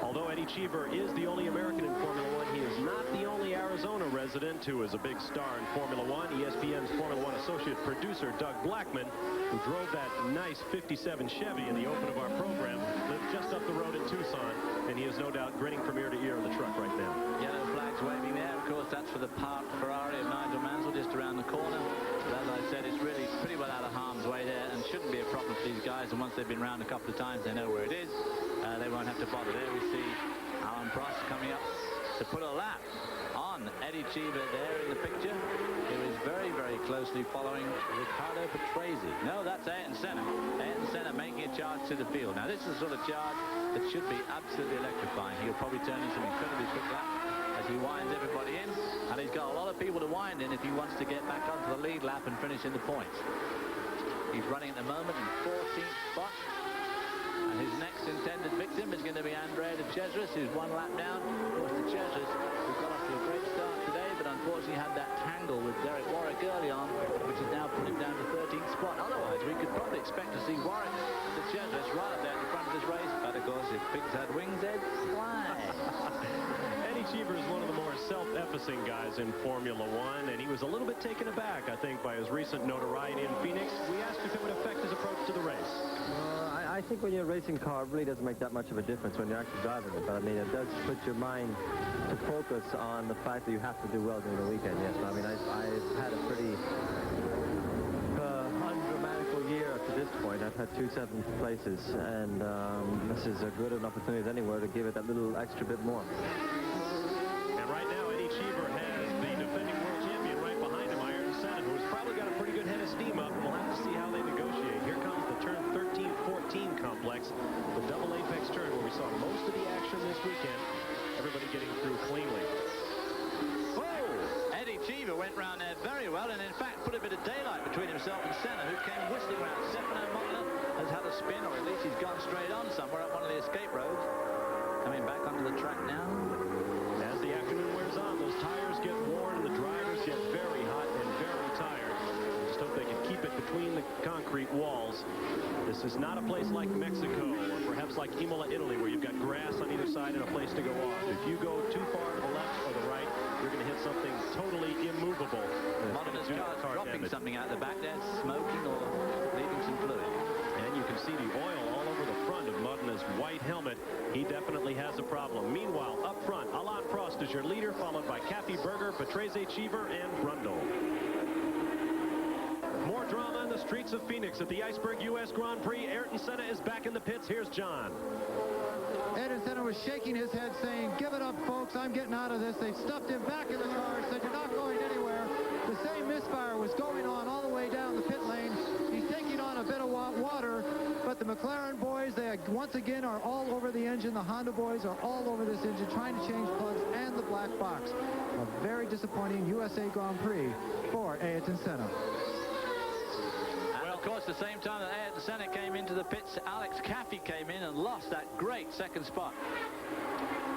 Although Eddie CHEEVER is the only American in Formula One, he is not the only Arizona resident who is a big star in Formula One. ESPN's Formula One associate producer, Doug Blackman, who drove that nice 57 Chevy in the open of our program, lives just up the road in Tucson, and he is no doubt grinning from ear to ear in the truck right now. Yellow flags waving there. Of course, that's for the parked Ferrari of Nigel Mansell just around the corner. But as I said, it's really pretty well out of harm's way there and shouldn't be a problem for these guys. And once they've been around a couple of times, they know where it is. They won't have to bother. There we see Alain Prost coming up to put a lap on Eddie CHEEVER there in the picture, who is very, very closely following Riccardo Patrese. No, that's Ayrton Senna. Ayrton Senna making a charge to the field. Now, this is the sort of charge that should be absolutely electrifying. He'll probably turn into an incredibly quick lap as he winds everybody in. And he's got a lot of people to wind in if he wants to get back onto the lead lap and finish in the points. He's running at the moment in 14th spot. And his next intended victim is going to be Andrea de Cesaris, who's one lap down. Of course, de Cesaris, who got off to a great start today, but unfortunately had that tangle with Derek Warwick early on, which has now put him down to 13th spot. Otherwise, we could probably expect to see Warwick and de Cesaris right up there at the front of this race. But of course, if pigs had wings, they'd fly. Eddie Cheever is one of the more self-effacing guys in Formula One, and he was a little bit taken aback, I think, by his recent notoriety in Phoenix. We asked if it would affect his approach to the race. I think when you're a racing car, it really doesn't make that much of a difference when you're actually driving it. But I mean, it does put your mind to focus on the fact that you have to do well during the weekend. Yes, I mean, I've had a pretty undramatical year up to this point. I've had 2 7th places, and this is as good an opportunity as anywhere to give it that little extra bit more. And right now, Eddie Cheever has the defending world champion right behind him, Ayrton Senna, who's probably got a pretty good head of steam up, and we'll have to see how they negotiate. Here comes the turn 13-14 complex, the double apex turn where we saw most of the action this weekend. Everybody getting through cleanly. Oh! Eddie Cheever went round there very well, and in fact put a bit of daylight between himself and Senna, who came whistling round. Stefano Mottler has had a spin, or at least he's gone straight on somewhere up one of the escape roads. Coming back onto the track now. As the afternoon wears on, those tires get worn and the drivers get very hot and very tired. I just hope they can keep it between the concrete walls. This is not a place like Mexico or perhaps like Imola, Italy, where you've got grass on either side and a place to go off. If you go too far to the left or the right, you're going to hit something totally immovable. Modernist car's dropping something out the back there, smoking or leaving some fluid. And you can see the oil all over the front of Modna's white helmet. He definitely has a problem. Meanwhile, up front, Alain Prost is your leader, followed by Kathy Berger, Patrese, Cheever, and Brundle. More drama in the streets of Phoenix at the Iceberg U.S. Grand Prix. Ayrton Senna is back in the pits. Here's John. Ayrton Senna was shaking his head saying, "Give it up, folks, I'm getting out of this." They stuffed him back in the car, said, "You're not going anywhere." The same misfire was going on all the way down the pit lane. He's taking on a bit of water, but the McLaren boys, they once again are all over the engine. The Honda boys are all over this engine, trying to change plugs and the black box. A very disappointing USA Grand Prix for Ayrton Senna. Of course, the same time that Ayrton Senna came into the pits, Alex Caffey came in and lost that great second spot.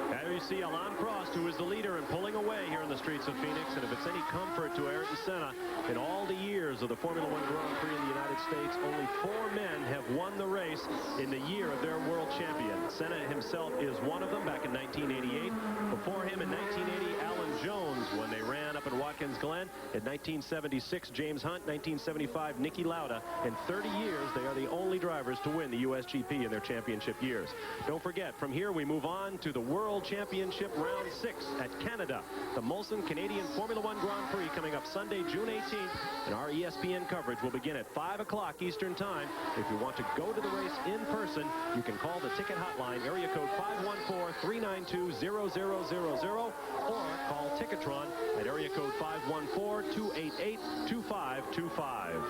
There you see Alain Prost, who is the leader and pulling away here in the streets of Phoenix. And if it's any comfort to Ayrton Senna, in all the years of the Formula One Grand Prix in the United States, only 4 men have won the race in the year of their world champion. Senna himself is one of them back in 1988. Before him in 1980, Alan Jones, when they ran up in Watkins Glen. In 1976, James Hunt. 1975, Niki Lauda. In 30 years, they are the only drivers to win the USGP in their championship years. Don't forget, from here we move on to the World Championship Round 6 at Canada. The Molson Canadian Formula One Grand Prix coming up Sunday, June 18th. And our ESPN coverage will begin at 5 o'clock Eastern Time. If you want to go to the race in person, you can call the ticket hotline, area code 514-392-0000, or call Ticketron at area code 514-288-2525.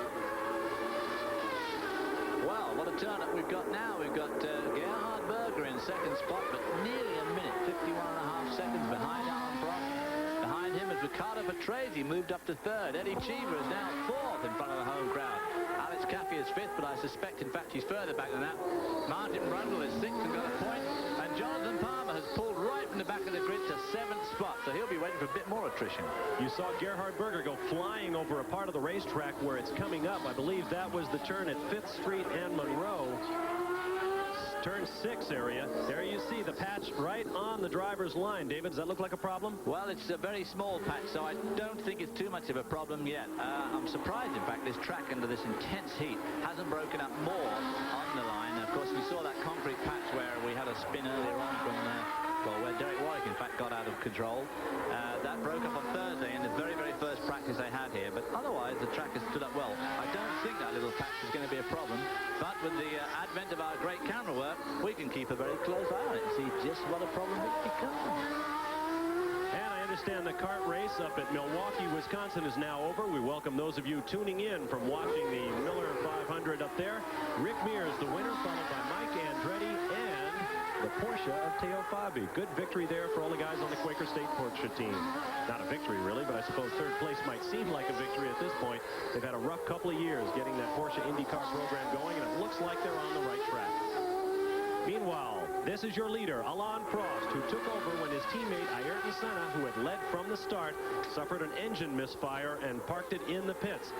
Well, what a turn-up we've got now. We've got Gerhard Berger in second spot, but nearly a minute, 51.5 seconds behind Alain Prost. Behind him is Riccardo Patrese, moved up to third. Eddie Cheever is now fourth in front of the home crowd. Alex Caffey is fifth, but I suspect, in fact, he's further back than that. Martin Brundle is sixth and got a point. And Jonathan Palmer has pulled right from the back of the grid to seventh spot, so he'll be waiting for a bit more attrition. You saw Gerhard Berger go flying over a part of the racetrack where it's coming up. I believe that was the turn at 5th Street and Monroe. Turn 6 area. There you see the patch right on the driver's line. David, does that look like a problem? Well, it's a very small patch, so I don't think it's too much of a problem yet. I'm surprised, in fact, this track under this intense heat hasn't broken up more on the line. Of course, we saw that concrete patch where we had a spin earlier on from where Derek Warwick, in fact, got out of control. That broke up on Thursday in the very, very first practice they had here. But otherwise, the track has stood up well. I don't think that little patch is going to be a problem. But with the advent of our great camera work, we can keep a very close eye on it and see just what a problem it becomes. And I understand the kart race up at Milwaukee, Wisconsin is now over. We welcome those of you tuning in from watching the Miller 500 up there. Rick Mears, the winner, followed by Mike Andretti and the Porsche of Teo Fabi. Good victory there for all the guys on the Quaker State Porsche team. Not a victory, really, but I suppose third place might seem like a victory at this point. They've had a rough couple of years getting that Porsche IndyCar program going, and it looks like they're on the right track. Meanwhile, this is your leader, Alain Prost, who took over when his teammate Ayrton Senna, who had led from the start, suffered an engine misfire and parked it in the pits.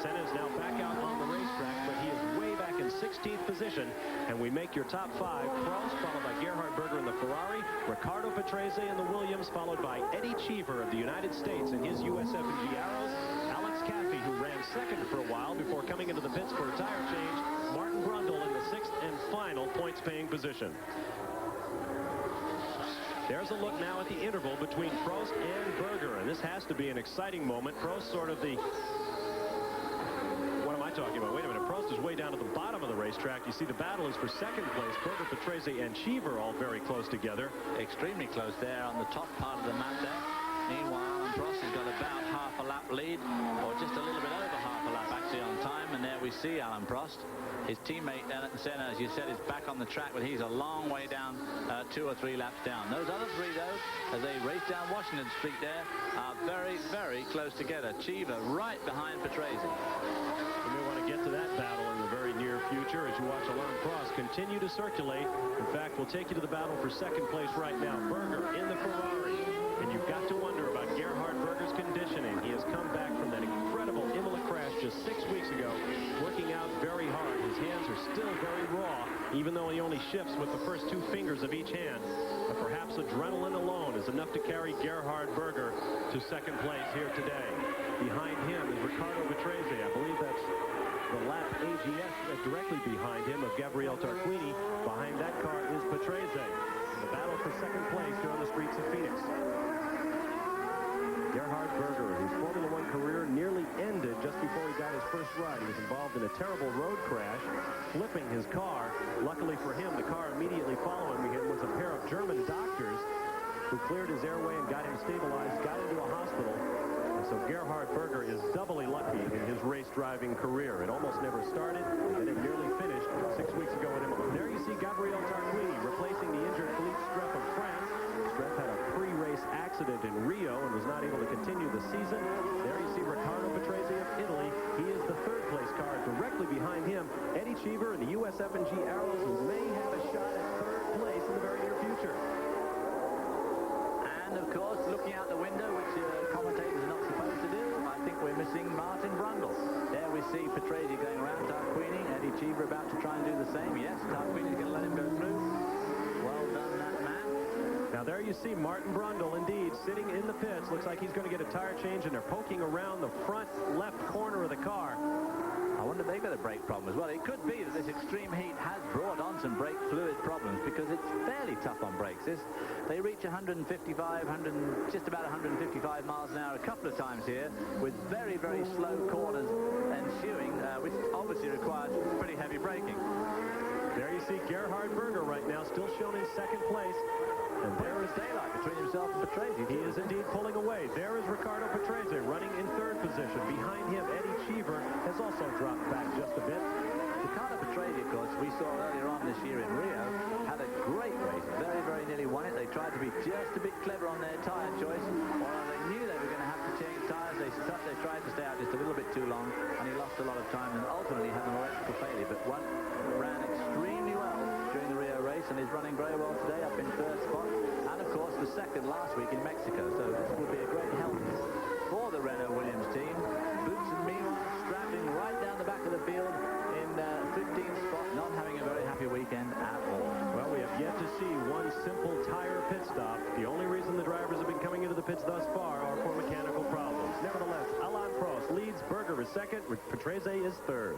Senna is now back out on the racetrack, but he is way back in 16th position, and we make your top 5. Prost, followed by Gerhard Berger in the Ferrari, Riccardo Patrese in the Williams, followed by Eddie Cheever of the United States in his USF&G Arrows, Alex Caffey, who ran second for a while before coming into the pits for a tire change, Martin Brundle in the 6th and final points-paying position. There's a look now at the interval between Prost and Berger, and this has to be an exciting moment. Prost sort of the... What am I talking about? Wait a minute. Prost is way down at the bottom of the racetrack. You see the battle is for second place. Berger, Patrese, and Cheever all very close together. Extremely close there on the top part of the map there. Meanwhile, Prost has got about half a lap lead, or just a little bit over half a lap actually on time, and there we see Alain Prost. His teammate Ayrton Senna, as you said, is back on the track, but he's a long way down, 2 or 3 laps down. Those other three, though, as they race down Washington Street there, are very, very close together. Cheever right behind Patrese. You may want to get to that battle in the very near future as you watch Alain Prost continue to circulate. In fact, we'll take you to the battle for second place right now. Berger in the Ferrari. And you've got to wonder about Gerhard Berger's conditioning. He has come back from that incredible Imola crash just 6 weeks ago, working out very hard. His hands are still very raw, even though he only shifts with the first 2 fingers of each hand. But perhaps adrenaline alone is enough to carry Gerhard Berger to second place here today. Behind him is Riccardo Patrese. I believe that's the lap AGS directly behind him of Gabriele Tarquini. Behind that car is Patrese. The battle for second place here on the streets of Phoenix. Gerhard Berger, whose Formula One career nearly ended just before he got his first ride. He was involved in a terrible road crash, flipping his car. Luckily for him, the car immediately following him was a pair of German doctors who cleared his airway and got him stabilized, got into a hospital. And so Gerhard Berger is doubly lucky in his race driving career. It almost never started, and it nearly finished 6 weeks ago at Imola. There you see Gabriele Tarquini replacing the injured Philippe Streff of France. Streff had a pre-race accident in Rio and was not able to continue the season. There you see Riccardo Patrese of Italy. He is the third place car. Directly behind him, Eddie Cheever in the USF&G Arrows, who may have a shot at third place in the very near future. And, of course, looking out the window, which commentators are not supposed to do, I think we're missing Martin Brundle. There we see Patrese going around Tarquini. Eddie Cheever about to try and do the same. Yes, Tarquini's going to let him go through. Well done, that man. Now there you see Martin Brundle, indeed, sitting in the pits. Looks like he's going to get a tire change, and they're poking around the front left corner of the car. I wonder if they've got a brake problem as well. It could be that this extreme heat has brought on some brake fluid problems, because it's fairly tough on brakes. They reach 155, just about 155 miles an hour a couple of times here, with very, very slow corners ensuing, which obviously requires pretty heavy braking. There you see Gerhard Berger right now, still shown in second place. And there is daylight between himself and Patrese. He is indeed pulling away. There is Riccardo Patrese running in third position. Behind him, Eddie Cheever has also dropped back just a bit. Riccardo Patrese, of course, we saw earlier on this year in Rio, had a great race. Very, very nearly won it. They tried to be just a bit clever on their tyre choice. While they knew they were going to have to change tyres, they tried to stay out just a little bit too long, and he lost a lot of time and ultimately had an electrical failure. But one ran extremely well during the Rio race and is running very well today, up in third spot. And, of course, the second last week in Mexico. So this would be a great help for the Renault Williams team. Boutsen, meanwhile, strapping right down the back of the field in 15th spot, not having a very happy weekend at all. Well, we have yet to see one simple tire pit stop. The only reason the drivers have been coming into the pits thus far are for mechanical problems. Nevertheless, Alain Prost leads, Berger is second, Patrese is third.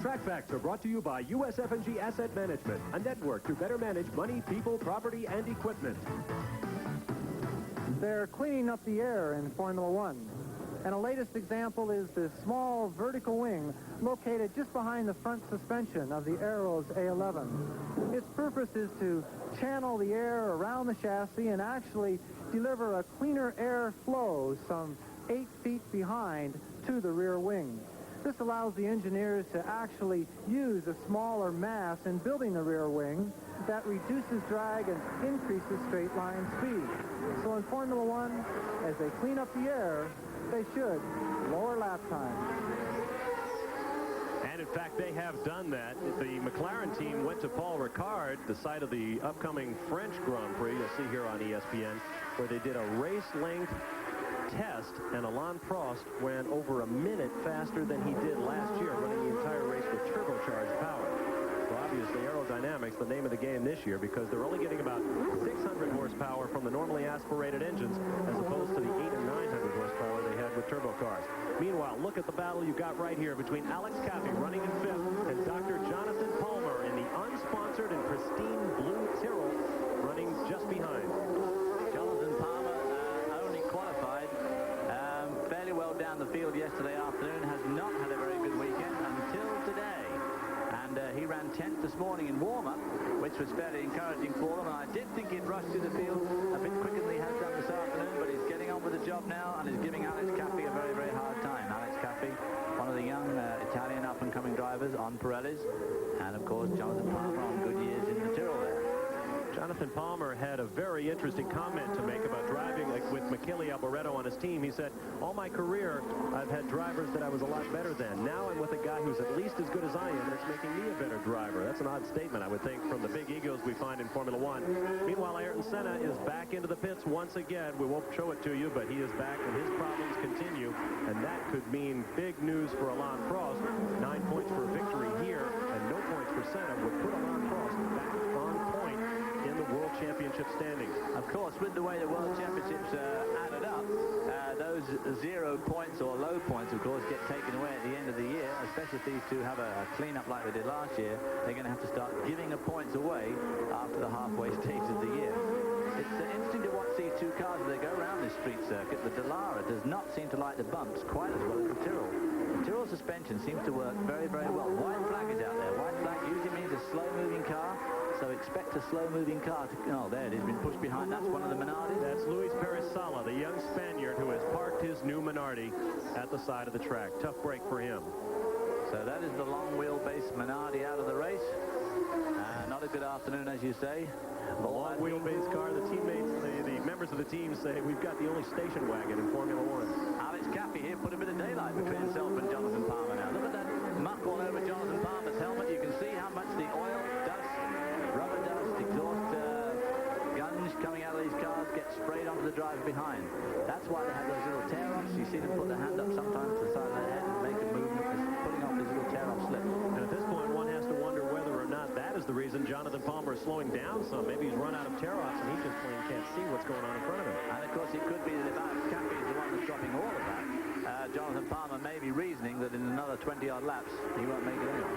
Track Facts are brought to you by USF&G Asset Management, a network to better manage money, people, property, and equipment. They're cleaning up the air in Formula One. And a latest example is the small vertical wing located just behind the front suspension of the Aero's A11. Its purpose is to channel the air around the chassis and actually deliver a cleaner air flow some 8 feet behind to the rear wing. This allows the engineers to actually use a smaller mass in building the rear wing that reduces drag and increases straight line speed. So in Formula One, as they clean up the air, they should lower lap time. And in fact, they have done that. The McLaren team went to Paul Ricard, the site of the upcoming French Grand Prix, you'll see here on ESPN, where they did a race length test, and Alain Prost ran over a minute faster than he did last year, running the entire race with turbocharged power. So obviously aerodynamics, the name of the game this year, because they're only getting about 600 horsepower from the normally aspirated engines, as opposed to the 800 and 900 horsepower they had with turbo cars. Meanwhile, look at the battle you got right here between Alex Caffey running in 5th and Dr. Jonathan Palmer in the unsponsored and pristine blue Tyrrell running just behind. Jonathan Palmer only qualified fairly well down the field yesterday afternoon, has not had a very good weekend until today. And he ran 10th this morning in warm-up, which was fairly encouraging for him. And I did think he'd rush through the field a bit quicker than he has done this afternoon, but he's getting on with the job now and is giving Alex Caffey a very, very hard time. Alex Caffey, one of the young Italian up-and-coming drivers on Pirellis, and of course Jonathan Palmer on Goodyears in the Tyrrell there. Jonathan Palmer had a very interesting comment to make about driving with Michele Alboreto on his team. He said, all my career, I've had drivers that I was a lot better than. Now I'm with a guy who's at least as good as I am, and it's making me a better driver. That's an odd statement, I would think, from the big egos we find in Formula One. Meanwhile, Ayrton Senna is back into the pits once again. We won't show it to you, but he is back, and his problems continue, and that could mean big news for Alain Prost. 9 points for a victory here, and no points for Senna would put Alain Prost back on point in the World Championship standings. Of course, with the way the World Championships added up, those 0 points or low points, of course, get taken away at the end of the year, especially if these two have a clean-up like they did last year. They're going to have to start giving the points away after the halfway stage of the year. It's interesting to watch these two cars as they go around this street circuit. The Dallara does not seem to like the bumps quite as well as the Tyrrell. The Tyrrell suspension seems to work very, very well. White flag is out there. White flag usually means a slow-moving car. So expect a slow-moving car to... Oh, there it is, been pushed behind. That's one of the Minardis. That's Luis Perez Sala, the young Spaniard who has parked his new Minardi at the side of the track. Tough break for him. So that is the long wheelbase Minardi out of the race. Not a good afternoon, as you say. The long wheelbase car, the teammates, the members of the team say we've got the only station wagon in Formula One. Alex Caffey here put a bit of daylight between himself and Jonathan Palmer now. Look at that muck all over Jonathan Palmer's helmet. You can see how much the oil, dust, rubber dust, exhaust guns coming out of these cars get sprayed onto the driver behind. That's why they have those little tear-offs. You see them put their hand up sometimes to the side of their head and make a movement as putting off these little tear-off slips. And at this point, one has to wonder whether or not that is the reason Jonathan Palmer is slowing down some. Maybe he's run out of tear-offs and he just plain can't see what's going on in front of him. And of course, it could be that if Alex Caffey is the one that's dropping all of that, Jonathan Palmer may be reasoning that in another 20-odd laps, he won't make it anyway.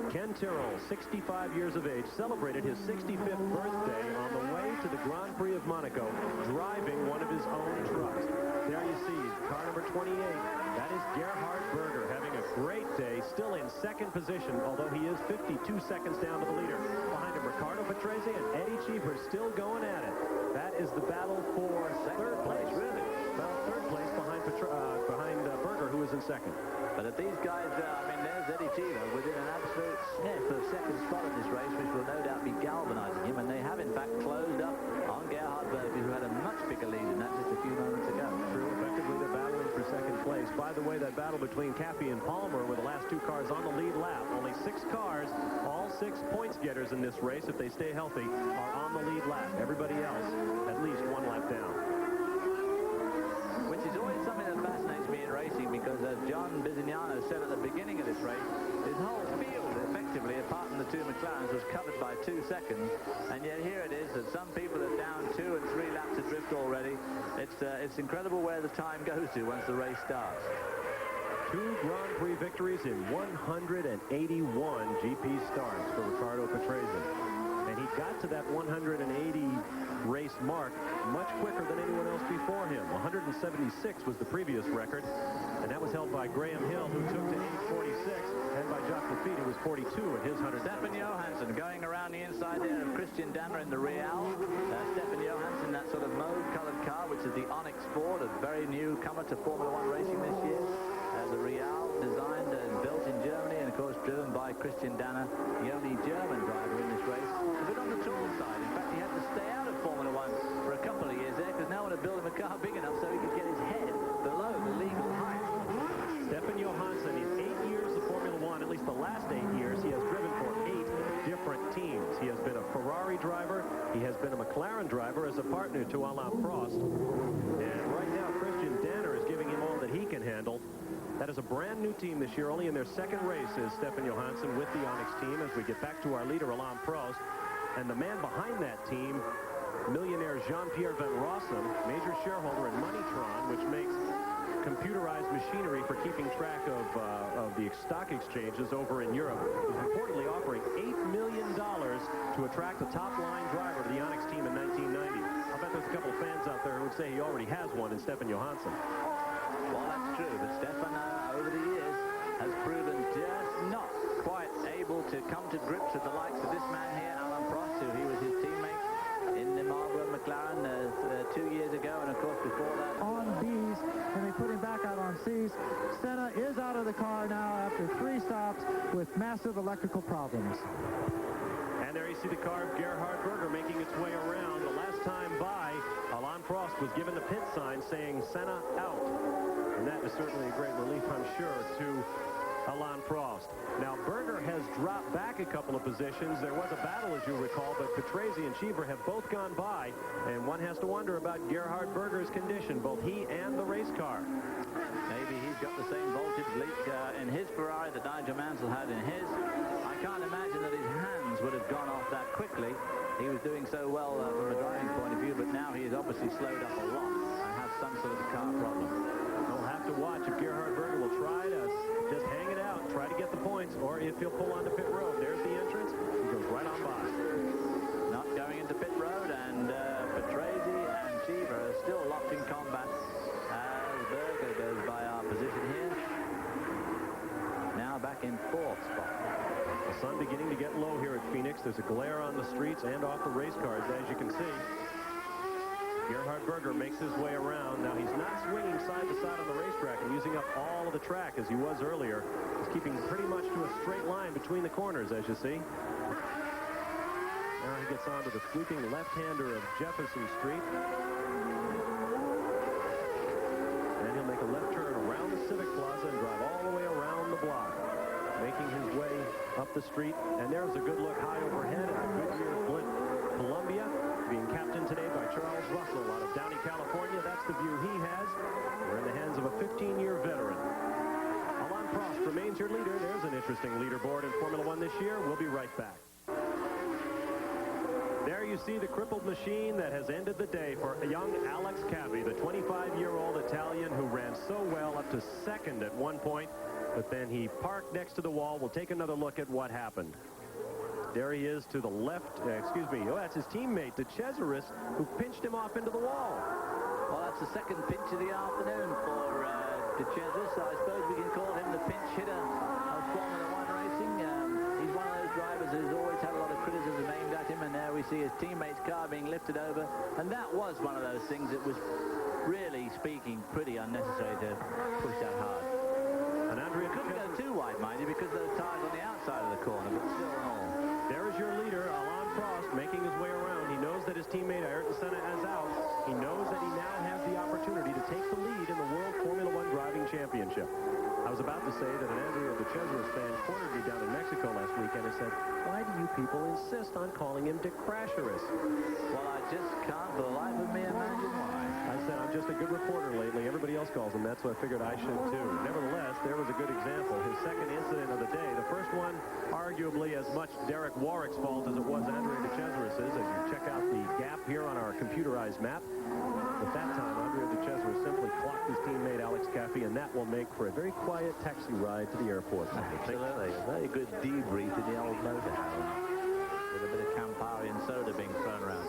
Ken Tyrrell, 65 years of age, celebrated his 65th birthday on the way to the Grand Prix of Monaco, driving one of his own trucks. There you see car number 28. That is Gerhard Berger having a great day, still in second position, although he is 52 seconds down to the leader. Behind him, Ricardo Patrese and Eddie CHEEVER still going at it. That is the battle for third place, really. Well, third place behind Berger, who is in second. But if these guys, I mean, there's Eddie CHEEVER within an absolute sniff of second spot in this race, which will no doubt be galvanizing him, and they have, in fact, closed up on Gerhard Berger, who had a much bigger lead than that just a few moments ago. True, effectively they're battling for second place. By the way, that battle between Caffey and Palmer were the last two cars on the lead lap. Only 6 cars, all 6 points getters in this race, if they stay healthy, are on the lead lap. Everybody else, at least 1 lap down. Which is always something that fascinates me in racing, because as John Bisignano said at the beginning of this race, his whole field, effectively, apart from the 2 McLarens, was covered by 2 seconds. And yet here it is that some people are down 2 and 3 laps adrift already. It's incredible where the time goes to once the race starts. 2 Grand Prix victories in 181 GP starts for Ricardo Patrese. And he got to that 180 race mark much quicker than anyone else before him. 176 was the previous record, and that was held by Graham Hill, who took to 8:46, and by Jacques Lafitte, who was 42 at his 100. Stefan Johansson going around the inside there of Christian Danner in the Real. Stefan Johansson, that sort of mauve-colored car, which is the Onyx Sport, a very newcomer to Formula One racing this year. The Real, designed and built in Germany, and of course driven by Christian Danner, the only German driver in this race. A bit on the tall side. In fact, he had to stay out of Formula One for a couple of years there, because no one had built him a car big enough so he could get his head below the legal height. Stefan Johansson, in 8 years of Formula One, at least the last 8 years, he has driven for 8 different teams. He has been a Ferrari driver. He has been a McLaren driver as a partner to Alain Prost. And right now, Christian Danner is giving him all that he can handle. That is a brand new team this year. Only in their second race is Stefan Johansson with the Onyx team, as we get back to our leader, Alain Prost. And the man behind that team, millionaire Jean-Pierre Van Rossum, major shareholder in Moneytron, which makes computerized machinery for keeping track of the stock exchanges over in Europe, is reportedly offering $8 million to attract a top-line driver to the Onyx team in 1990. I bet there's a couple of fans out there who would say he already has one in Stefan Johansson. Well, that's true, but Stefan, over the years, has proven just not quite able to come to grips with the likes of this man here, Alain Prost, who he was his teammate in the Marlboro McLaren 2 years ago, and of course before that. On B's, and they put him back out on C's. Senna is out of the car now after 3 stops with massive electrical problems. And there you see the car of Gerhard Berger making its way around. The last time by, Alain Prost was given the pit sign saying Senna out. And that is certainly a great relief, I'm sure, to Alain Prost. Now, Berger has dropped back a couple of positions. There was a battle, as you recall, but Patrese and Cheever have both gone by, and one has to wonder about Gerhard Berger's condition, both he and the race car. Maybe he's got the same voltage leak in his Ferrari that Nigel Mansell had in his. I can't imagine that his hands would have gone off that quickly. He was doing so well from a driving point of view, but now he is obviously slowed up a lot and has some sort of a car problem. We'll have to watch if Gerhard Berger will try to just hang it out, try to get the points, or if he'll pull onto pit road. There's the entrance. He goes right on by. Not going into pit road, and Patrese and Cheever are still locked in combat as Berger goes by our position here. Now back in 4th spot. The sun beginning to get low here at Phoenix. There's a glare on the streets and off the race cars, as you can see. Gerhard Berger makes his way around. Now, he's not swinging side to side on the racetrack and using up all of the track as he was earlier. He's keeping pretty much to a straight line between the corners, as you see. Now he gets onto the sweeping left-hander of Jefferson Street. And he'll make a left turn around the Civic Plaza and drive all the way around the block, making his way up the street. And there's a good look high overhead at the Goodyear Blimp Columbia, being captained today by Charles Russell out of Downey, California. That's the view he has. We're in the hands of a 15-year veteran. Alain Prost remains your leader. There's an interesting leaderboard in Formula One this year. We'll be right back. There you see the crippled machine that has ended the day for young Alex Cavi, the 25-year-old Italian who ran so well up to second at one point, but then he parked next to the wall. We'll take another look at what happened. There he is to the left. Oh, that's his teammate, De Cesaris, who pinched him off into the wall. Well, that's the second pinch of the afternoon for De Cesaris. I suppose we can call him the pinch hitter of Formula One racing. He's one of those drivers who's always had a lot of criticism aimed at him, and there we see his teammate's car being lifted over. And that was one of those things that was, really speaking, pretty unnecessary to push that hard. And Andrea couldn't go too wide, mind you, because those tires on the outside of the corner, but still and all. There is your leader, Alain Prost, making his way around. He knows that his teammate Ayrton Senna is out. He knows that he now has the opportunity to take the lead in the World Formula One Driving Championship. I was about to say that an Andrea De Cesaris fan cornered me down in Mexico last weekend and said, why do you people insist on calling him De Crasherus? Well, I just can't for the life of me imagine why. I said, I'm just a good reporter lately. Everybody else calls him that, so I figured I should too. Nevertheless, there was a good example. His second incident of the day. The first one, arguably as much Derek Warwick's fault as it was Andrea De Cesaris's, as you check out the gap here on our computerized map. At that time, Andrea De Cesaris simply clocked his teammate Alex Caffey, and that will make for a very quiet taxi ride to the airport. Absolutely. A very good debrief in the old motorhome with a bit of Campari and soda being thrown around.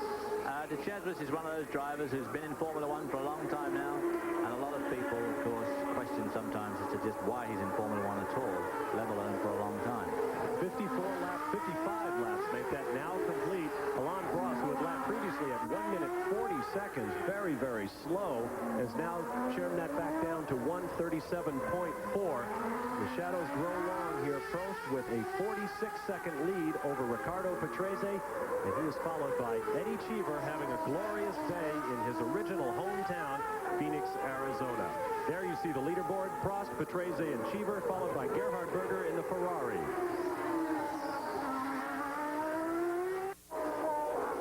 De Cheever is one of those drivers who's been in Formula One for a long time now, and a lot of people, of course, question sometimes as to just why he's in Formula One at all, let alone for a long time. 55 laps make that now complete. Alain Prost, who had lapped previously at 1 minute 40 seconds, very, very slow, has now trimmed that back down to 1:37.4. The shadows grow long here. Prost with a 46-second lead over Riccardo Patrese, and he is followed by Eddie Cheever having a glorious day in his original hometown, Phoenix, Arizona. There you see the leaderboard, Prost, Patrese, and Cheever, followed by Gerhard Berger in the Ferrari.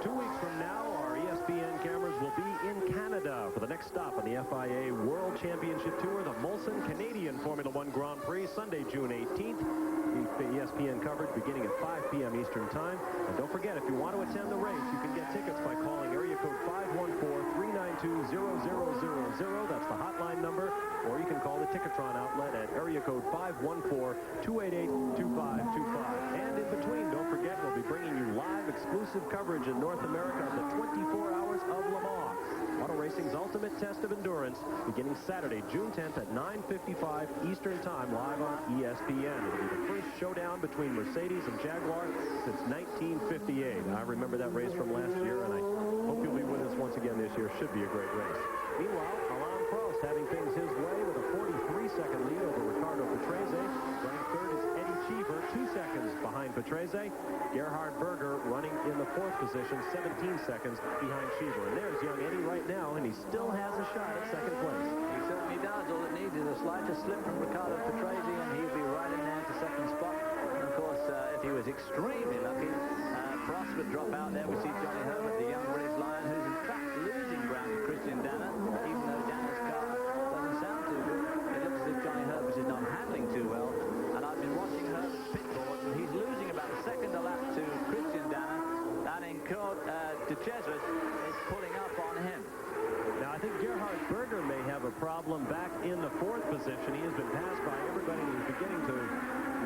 2 weeks from now, our ESPN cameras will be in Canada for the next stop on the FIA World Championship Tour, the Molson Canadian Formula One Grand Prix, Sunday, June 18th. The ESPN coverage beginning at 5 p.m. Eastern Time. And don't forget, if you want to attend the race, you can get tickets by calling area code 514-392-0000. That's the hotline number. Or you can call the Ticketron outlet at area code 514-288-2525. And in between, don't forget, we'll be bringing you live exclusive coverage in North America of the 24 Hours of Le Mans, auto racing's ultimate test of endurance, beginning Saturday, June 10th at 9:55 Eastern Time, live on ESPN. It'll be the first showdown between Mercedes and Jaguar since 1958. I remember that race from last year, and I hope you'll be with us once again this year. Should be a great race. Meanwhile, Alain Prost having things his way with a 43-second lead over Riccardo Patrese. Running third is Eddie Cheever, 2 seconds behind Patrese. Gerhard Berger running in the fourth position, 17 seconds behind Cheever. And there's young Eddie right now, and he still has a shot at second place. He certainly does. All it needs is a slightest slip from Riccardo Patrese, and he'll be right in there to second spot. And of course, if he was extremely lucky, Prost would drop out there. We see Johnny Herbert, the young British Lion, who's in fact losing ground to Christian Danner, even though Danner's car doesn't sound too good. It looks as if Johnny Herbert is not handling too well. And I've been watching Herbert's pit board, and he's losing about a second a lap to Christian Danner, and in De Cheever is pulling up on him. Now, I think Gerhard Berger may have a problem back in the fourth position. He has been passed by everybody, and he's beginning to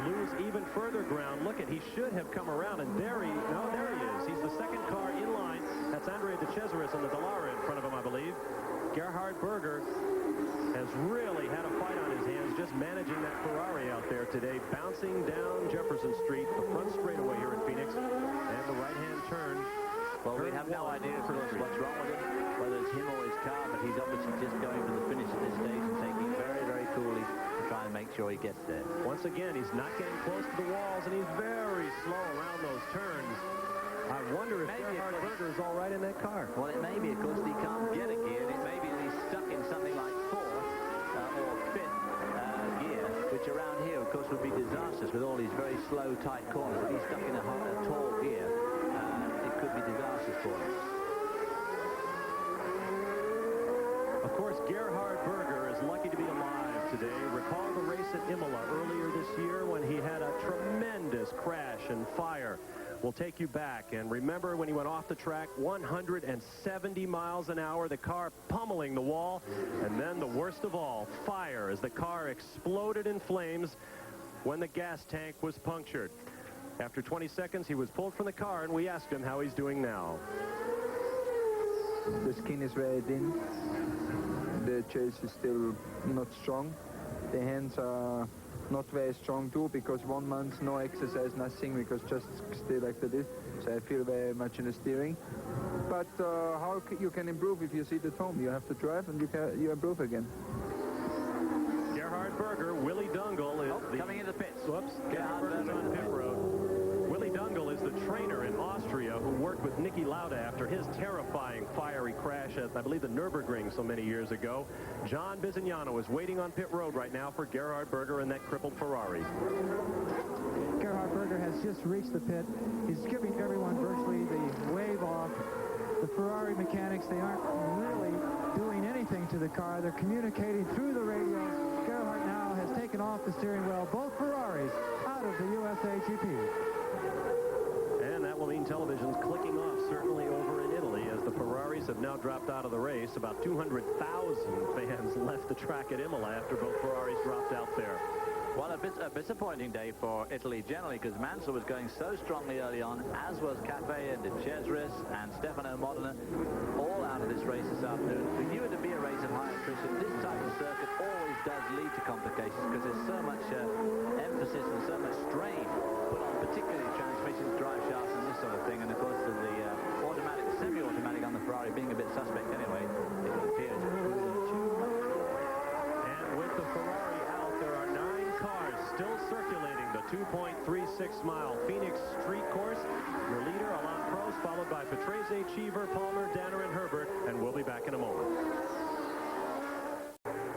lose even further ground. Look at, he should have come around, and there he is. He's the second car in line. That's Andrea De Cesaris and the Dallara in front of him, I believe. Gerhard Berger has really had a fight on his hands just managing that Ferrari out there today, bouncing down Jefferson Street, the front straightaway here in Phoenix, and the right-hand turn. Well, we have no idea, of course, what's wrong with him, whether it's him or his car, but he's obviously just going for the finish at this stage and taking it very, very coolly to try and make sure he gets there. Once again, he's not getting close to the walls, and he's very slow around those turns. I wonder if Gerhard Berger is all right in that car. Well, it may be, of course, that he can't get a gear. It may be that he's stuck in something like fourth or fifth gear, which around here, of course, would be disastrous with all these very slow, tight corners. If he's stuck in a tall gear, it could be disastrous for him. Of course, Gerhard Berger is lucky to be alive today. Recall the race at Imola earlier this year when he had a tremendous crash and fire. We'll take you back, and remember when he went off the track, 170 miles an hour, the car pummeling the wall, and then the worst of all, fire as the car exploded in flames when the gas tank was punctured. After 20 seconds, he was pulled from the car, and we asked him how he's doing now. The skin is very thin. The chase is still not strong. The hands are not very strong too, because 1 month no exercise, nothing, because just stay like this. So I feel very much in the steering. But how you can improve if you sit at home? You have to drive and you improve again. Gerhard Berger, Willie Dungle is coming into the pits. Whoops, Gerhard Berger's on pit road. Willie Dungle is the trainer in Austria who worked with Niki Lauda after his terrifying fiery crash at, I believe, the Nürburgring so many years ago. John Bizignano is waiting on pit road right now for Gerhard Berger in that crippled Ferrari. Gerhard Berger has just reached the pit. He's giving everyone virtually the wave off. The Ferrari mechanics, they aren't really doing anything to the car. They're communicating through the radio. Gerhard now has taken off the steering wheel. Both Ferraris out of the USA GP. And that will mean television's clicking off, certainly over in Italy, as the Ferraris have now dropped out of the race. About 200,000 fans left the track at Imola after both Ferraris dropped out there. Well, a disappointing day for Italy generally, because Mansell was going so strongly early on, as was Cafe and De Cesaris and Stefano Modena, all out of this race this afternoon. For you to be a race of high attrition, this type of circuit always does lead to complications, because there's so much emphasis and so much strain put on particularly transmissions, drive shafts and this sort of thing. And of course the automatic, semi-automatic on the Ferrari being a bit suspect anyway, it would appear to be too much. And with the Ferrari out, there are 9 cars still circulating the 2.36-mile Phoenix Street Course. Your leader, Alain Prost, followed by Patrese, Cheever, Palmer, Danner, and Herbert, and we'll be back in a moment.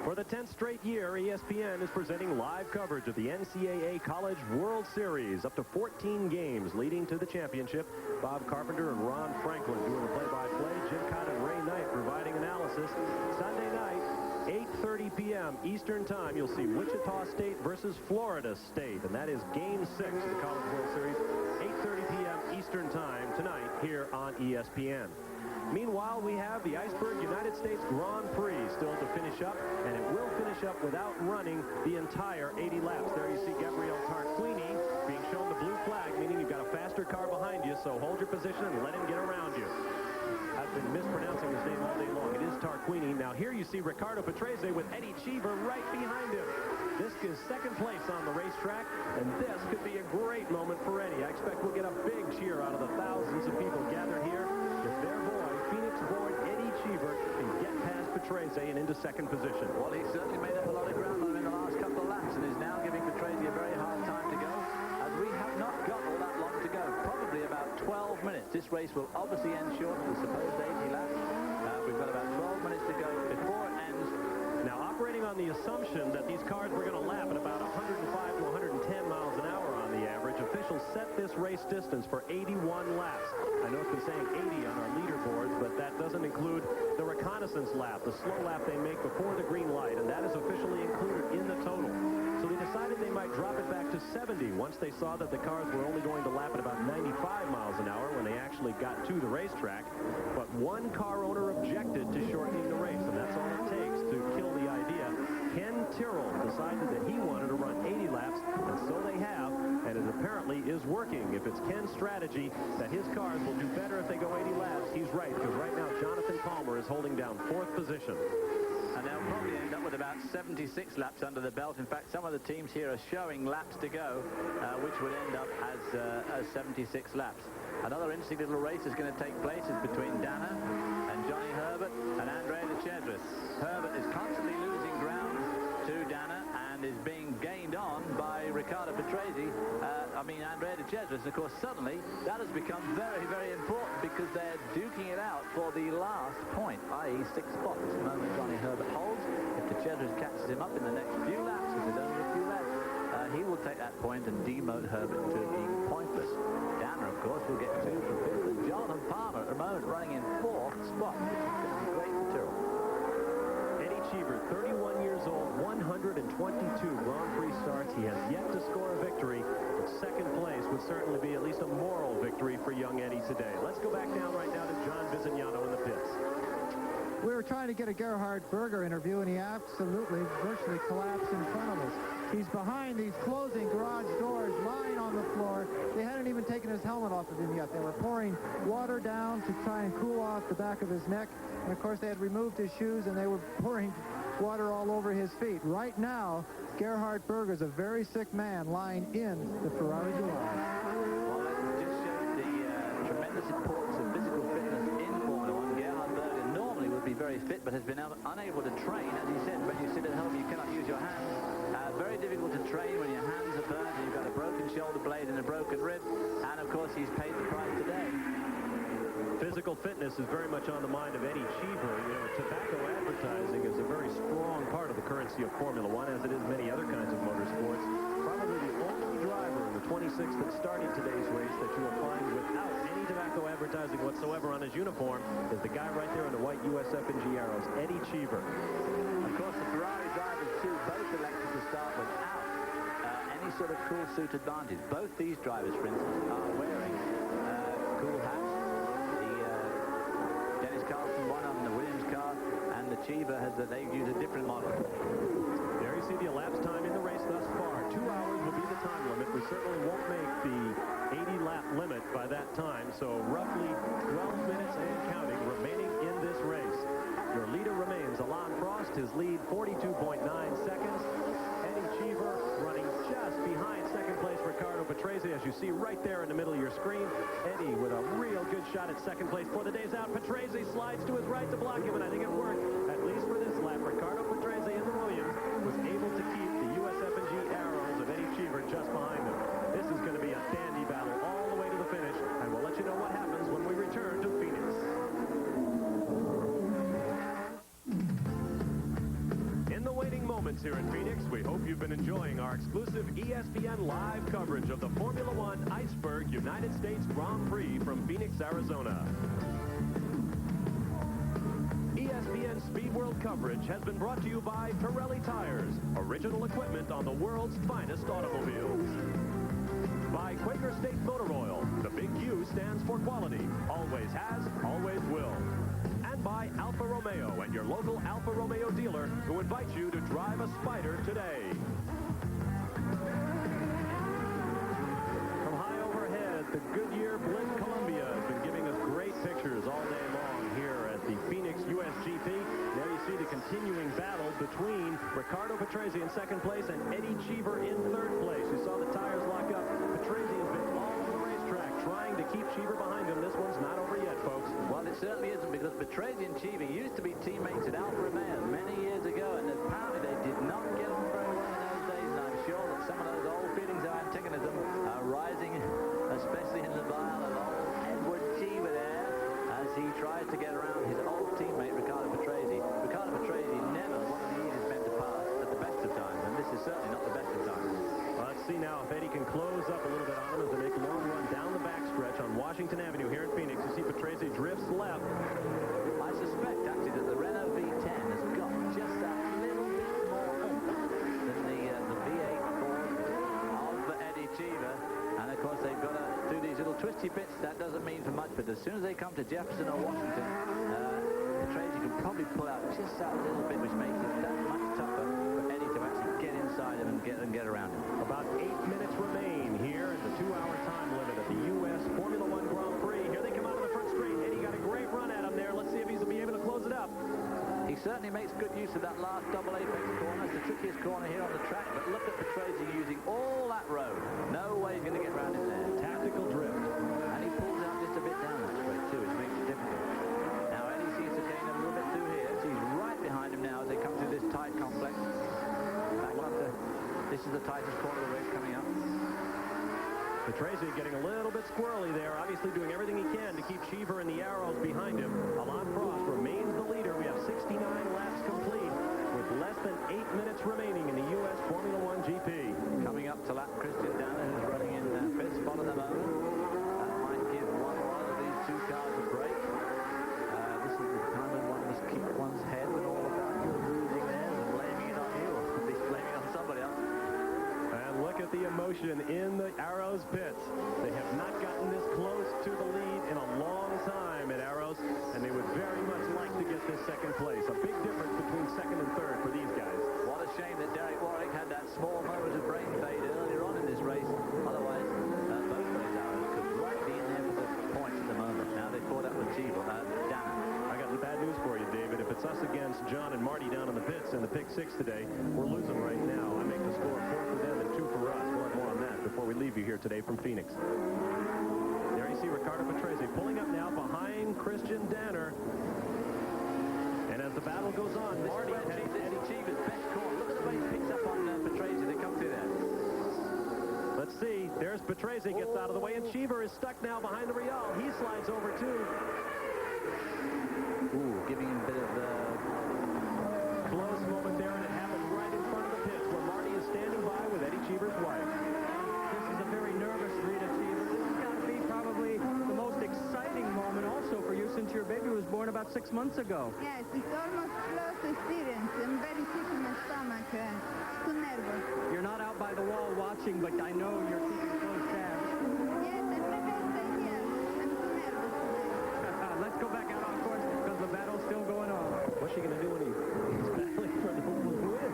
For the 10th straight year, ESPN is presenting live coverage of the NCAA College World Series. Up to 14 games leading to the championship. Bob Carpenter and Ron Franklin doing the play-by-play. Jim Cott and Ray Knight providing analysis. Sunday night, 8:30 p.m. Eastern Time, you'll see Wichita State versus Florida State. And that is Game 6 of the College World Series. 8:30 p.m. Eastern Time tonight here on ESPN. Meanwhile, we have the Iceberg United States Grand Prix still to finish up, and it will finish up without running the entire 80 laps. There you see Gabriele Tarquini being shown the blue flag, meaning you've got a faster car behind you, so hold your position and let him get around you. I've been mispronouncing his name all day long. It is Tarquini. Now here you see Riccardo Patrese with Eddie Cheever right behind him. This is second place on the racetrack, and this could be a great moment for Eddie. I expect we'll get a big cheer out of the thousands of people gathered here if their boy, Phoenix-born Eddie Cheever, can get past Patrese and into second position. Well, he certainly made up a lot of ground on him in the last couple of laps, and is now giving Patrese a very hard time to go, as we have not got all that long to go. Probably about 12 minutes. This race will obviously end short of the supposed 80 laps. We've got about 12 minutes to go before it ends. Now, operating on the assumption that these cars were going to lap at about 105 to 110 miles an hour on the average, officials set this race distance for 81 laps. I know it's been saying 80 on our leaderboards, but that doesn't include the reconnaissance lap, the slow lap they make before the green light, and that is officially included in the total. So they decided they might drop it back to 70 once they saw that the cars were only going to lap at about 95 miles an hour when they actually got to the racetrack. But one car owner objected to shortening the race, and that's all it takes to kill the idea. Ken Tyrrell decided that he wanted to run 80 laps, and so they have, and it apparently is working. If it's Ken's strategy that his cars will do better if they go 80 laps, he's right, because right now Jonathan Palmer is holding down 4th position. And they'll probably end up with about 76 laps under the belt. In fact, some of the teams here are showing laps to go, which would end up as 76 laps. Another interesting little race is going to take place is between Danner and Johnny Herbert and Andrea De Cesaris. Herbert is constantly losing ground to Danner and is being gained on by Riccardo Patrese. Andrea De Cesaris. Of course, suddenly that has become very, very important because they're duking it out for the last point, i.e. 6 spots. At the moment, Johnny Herbert holds. If De Cesaris catches him up in the next few laps, if there's only a few left, he will take that point and demote Herbert to being pointless. Danner, of course, will get 2 from 5th, and Jonathan Palmer at the moment running in 4th spot, which is going to be great for Tyrrell. Eddie Cheever, 31 years old, 122 Grand Prix starts. He has yet to score a victory, but second place would certainly be at least a moral victory for young Eddie today. Let's go back down right now to John Visignano in the pits. We were trying to get a Gerhard Berger interview, and he absolutely virtually collapsed in front of us. He's behind these closing garage doors, lying on the floor. They hadn't even taken his helmet off of him yet. They were pouring water down to try and cool off the back of his neck. And, of course, they had removed his shoes, and they were pouring water all over his feet. Right now, Gerhard Berger is a very sick man lying in the Ferrari garage. Well, that just shows the tremendous importance of physical fitness in Formula 1. Gerhard Berger normally would be very fit, but has been unable to train. As he said, when you sit at home, you cannot use your hands. Very difficult to train when your hands are burnt and you've got a broken shoulder blade and a broken rib. And, of course, he's paid the price today. Physical fitness is very much on the mind of Eddie Cheever. You know, tobacco advertising is a very strong part of the currency of Formula 1, as it is many other kinds of motorsports. Probably the only driver in the 26 that started today's race that you will find without any tobacco advertising whatsoever on his uniform is the guy right there in the white USF&G arrows, Eddie Cheever. Of course, the Ferrari drivers, too, both elected to start without any sort of cool suit advantage. Both these drivers, for instance, are wearing cool hats. The Dennis Carlson one on the Williams car, and the Cheever has they've used a different model. There There you see the elapsed time in the race thus far. 2 hours will be the time limit. We certainly won't make the 80-lap limit by that time, so roughly 12 minutes and counting remaining in this race. Your leader remains Alain Prost, his lead 42.9 seconds. Eddie Cheever running just behind second place Riccardo Patrese, as you see right there in the middle of your screen. Eddie with a real good shot at second place for the day's out. Patrese slides to his right to block him, and I think it worked, at least for this lap. Riccardo Patrese in the Williams was able to keep the USF&G arrows of Eddie Cheever just behind him. This is going to be a dandy battle all the way to the finish, and we'll let you know what happens when we return to Phoenix. In the waiting moments here in Phoenix, we hope you've been enjoying our exclusive ESPN live coverage of the Formula One Iceberg United States Grand Prix from Phoenix, Arizona. ESPN Speed World coverage has been brought to you by Pirelli Tires, original equipment on the world's finest automobiles. By Quaker State Motor Oil, the big Q stands for quality, always has, always will. And by Alfa Romeo and your local Alfa Romeo dealer, who invites you to drive a Spider today. From high overhead, the Goodyear Blimp Columbia has been giving us great pictures all day long here at the Phoenix USGP. There you see the continuing battle between Riccardo Patrese in second place and Eddie Cheever in third place. You saw the tires lock up. Patrese has been all over the racetrack trying to keep Cheever behind him. This one's not over yet, folks. Well, it certainly isn't, because Patrese and Cheever used to be teammates at Alfa Romeo many years ago, and apparently they did not get on very well in those days, and I'm sure that some of those old feelings of antagonism are rising, especially in the vial of old Edward Cheever there, as he tries to get around his old teammate, Riccardo Patrese. Riccardo Patrese, never one of the easiest men to pass at the best of times, and this is certainly not the best of times. Well, let's see now if Eddie can close up a little bit on him as they make a long run down the backstretch on Washington Avenue here in Phoenix. You see Patrese drifts left. I suspect, actually, that the Renault V10 has got just that little bit more oomph than the V8 Ford of Eddie Cheever. And, of course, they've got to do these little twisty bits. That doesn't mean for much, but as soon as they come to Jefferson or Washington, Patrese can probably pull out just that little bit, which makes it that much tougher for Eddie to actually get inside him and get around him. About 8 minutes remain here in the 2-hour time limit at the U.S. Formula One Grand Prix. Here they come out of the front straight. Eddie got a great run at him there. Let's see if he's going to be able to close it up. He certainly makes good use of that last double apex corner. It's the trickiest corner here on the track, but look at Patrese using all that road. No way he's going to get around him there. Tactical drift. And he pulls out just a bit down that straight too, which makes it difficult. Now Eddie seems to gain a little bit through here, so he's right behind him now as they come through this tight complex. This is the tightest corner of the race coming up. Patrese getting a little bit squirrely there, obviously doing everything he can to keep Cheever and the arrows behind him. Alain Prost remains the leader. We have 69 laps complete with less than 8 minutes remaining in the U.S. Formula One GP. Coming up to lap Christian Danner, who's running in fifth spot at the moment. That might give one or other of these two cars a break. This is the time when one must keep one's head when all about you're losing there and blaming it on you, or at least blaming it on somebody else. And look at the emotion in the Arrows pits. They have not gotten this close to the lead in a long time at Arrows, and they would very much like to get this second place. A big difference between second and third for these guys. What a shame that Derek Warwick had that small moment of brain fade earlier on in this race. Otherwise, both of these Arrows could right be in there for the points at the moment. Now they've caught up with Cheever. Danner. I got the bad news for you, David. If it's us against John and Marty down in the pits in the pick 6 today, we're losing right now. I make the score 4 for them and 2 for us. We'll have more on that before we leave you here today from Phoenix. There you see Riccardo Patrese pulling up now behind Christian Danner. And as the battle goes on, Marty has Eddie Cheever's best corner. Look at the way he picks up on Patrese. They come through there. Let's see. There's Patrese, gets out of the way, and Cheever is stuck now behind the Real. He slides over too. Ooh, giving him a bit of close moment there, and it happened right in front of the pits where Marty is standing by with Eddie Cheever's wife. This is a very nervous Rita Cheever. This has got to be probably the most exciting moment also for you since your baby was born about 6 months ago. Yes, it's almost close experience. I'm very sick in my stomach. Too nervous. You're not out by the wall watching, but I know you're keeping close tabs. Yes, I prefer to stay here. I'm too nervous today. Let's go back out on course because the battle's still going on. What's she going to do when he's battling for the win?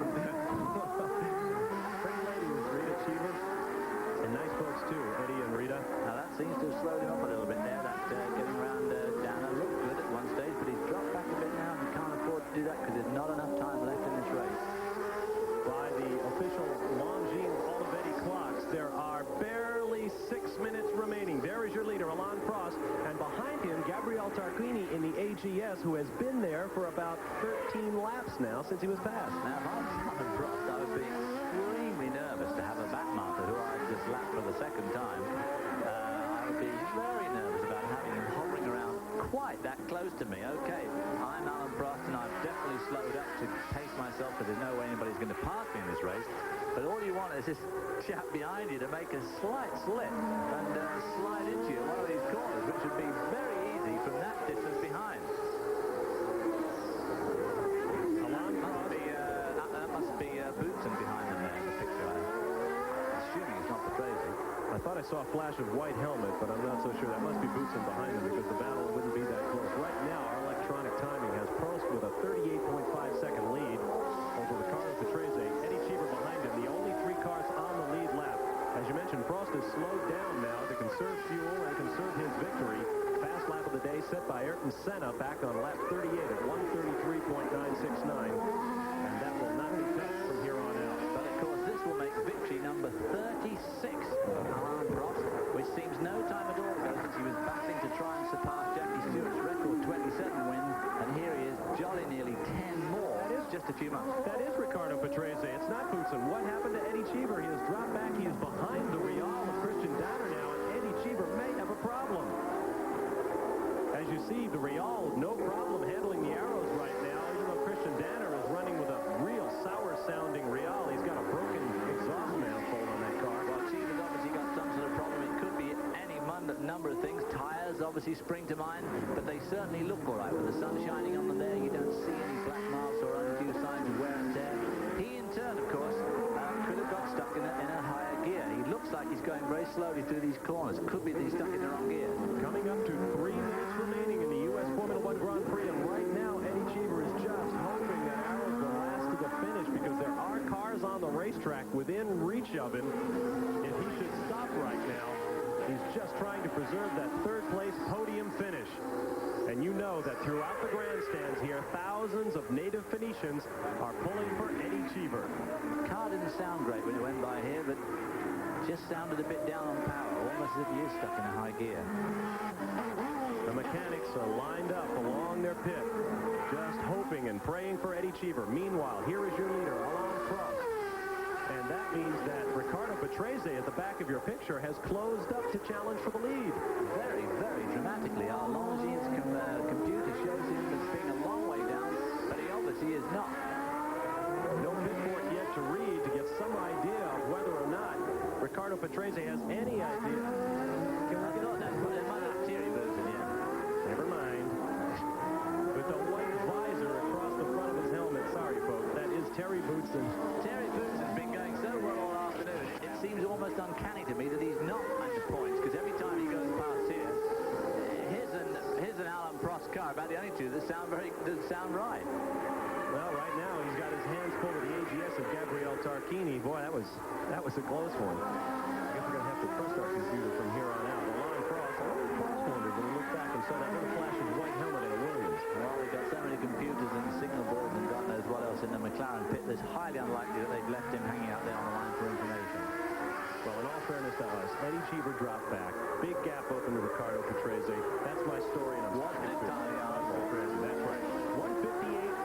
Tarquini in the AGS, who has been there for about 13 laps now since he was passed. Now, if I was Simon Prost, I would be extremely nervous to have a backmarker who I just lapped for the second time. I would be very nervous about having him hovering around quite that close to me. Okay, I'm Alan Prost, and I've definitely slowed up to pace myself because there's no way anybody's going to pass me in this race. But all you want is this chap behind you to make a slight slip and slide into you in one of these corners, which would be very easy from that distance behind. That must be Boutsen behind them there in the picture. I'm assuming it's not Patrese. I thought I saw a flash of white helmet, but I'm not so sure. That must be Boutsen behind him because the battle wouldn't be that close. Right now, our electronic timing has Prost with a 38.5-second lead over Ricardo Patrese. Eddie Cheever behind him, the only 3 cars on the lead lap. As you mentioned, Prost has slowed down now to conserve fuel and conserve his victory. Fast lap of the day set by Ayrton Senna back on lap 38 at 133.969. And that will not be fixed from here on out. But of course, this will make victory number 36 of Alain Prost, which seems no time at all ago since he was battling to try and surpass Jackie Stewart's record 27 wins. And here he is, jolly nearly 10 more. That is just a few months. That is Ricardo Patrese. It's not Boutsen. What happened to Eddie Cheever? He has dropped back. He is behind the Real of Christian Downer now, and Eddie Cheever may have a problem. As you see, the Real, no problem handling the arrows right now, even though Christian Danner is running with a real sour-sounding Real. He's got a broken exhaust manifold on that car. Well, Cheever's obviously got some sort of problem. It could be any number of things. Tires obviously spring to mind, but they certainly look all right. With the sun shining on them there, you don't see any black marks or undue signs of wear and tear. He, in turn, of course, could have got stuck in a higher gear. He looks like he's going very slowly through these corners. Could be that he's stuck in the wrong gear. Coming up to 3 minutes remaining in the U.S. Formula One Grand Prix, and right now Eddie Cheever is just hoping that arrows will last to the finish because there are cars on the racetrack within reach of him. If he should stop right now, he's just trying to preserve that third-place podium finish. And you know that throughout the grandstands here, thousands of native Phoenicians are pulling for Eddie Cheever. The car didn't sound great when it went by here, but just sounded a bit down on power, almost as if he is stuck in a high gear. The mechanics are lined up along their pit, just hoping and praying for Eddie Cheever. Meanwhile, here is your leader, Alain Prost. And that means that Ricardo Patrese at the back of your picture has closed up to challenge for the lead. Very, very dramatically. Our Longines computer shows him as being a long way down, but he obviously is not. No pit report yet to read to get some idea of whether or not Ricardo Patrese has any idea. I thought that might have Thierry Boots in here. Never mind. With the white visor across the front of his helmet, sorry folks, that is Terry Boutsen. Terry Boots has been going so well all afternoon. It seems almost uncanny to me that he's not under points, because every time he goes past here, here's an Alain Prost car, about the only two that sound right. Well, right now he's got his hands full of the AGS of Gabriel Tarquini. Boy, that was a close one. I guess we're going to have to trust our computer from here on out. Alain Prost, I wonder if Prost wondered when he looked back and saw that little flash of white helmet in a Williams. Well, we've got so many computers and signal boards and God knows what else in the McLaren pit. It's highly unlikely that they've left him hanging out there on the line for information. Well, in all fairness to us, Eddie Cheever dropped back. Big gap open to Ricardo Patrese. That's my story, and I'm Wasn't it time, Patrese. That's right.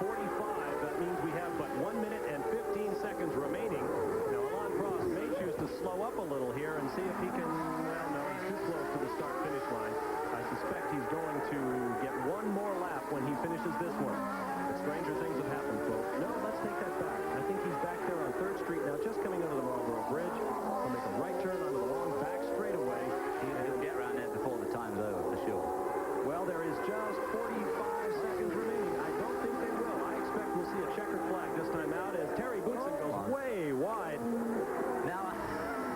1:58.45. That means we have but 1 minute and 15 seconds remaining. Now, Alain Prost may choose to slow up a little here and see if he can, well, no, he's too close to the start-finish line. I suspect he's going to get one more lap when he finishes this one. But stranger things have happened, folks. No, let's take that back. I think he's back there on 3rd Street now, just coming under the Marlboro Bridge. He'll make a right turn onto the long back straightaway. He'll get around there before the time's over, for sure. Well, there is just 45 seconds remaining. I don't think they will. I expect we'll see a checkered flag this time out as Terry Boutsen goes way wide. Now,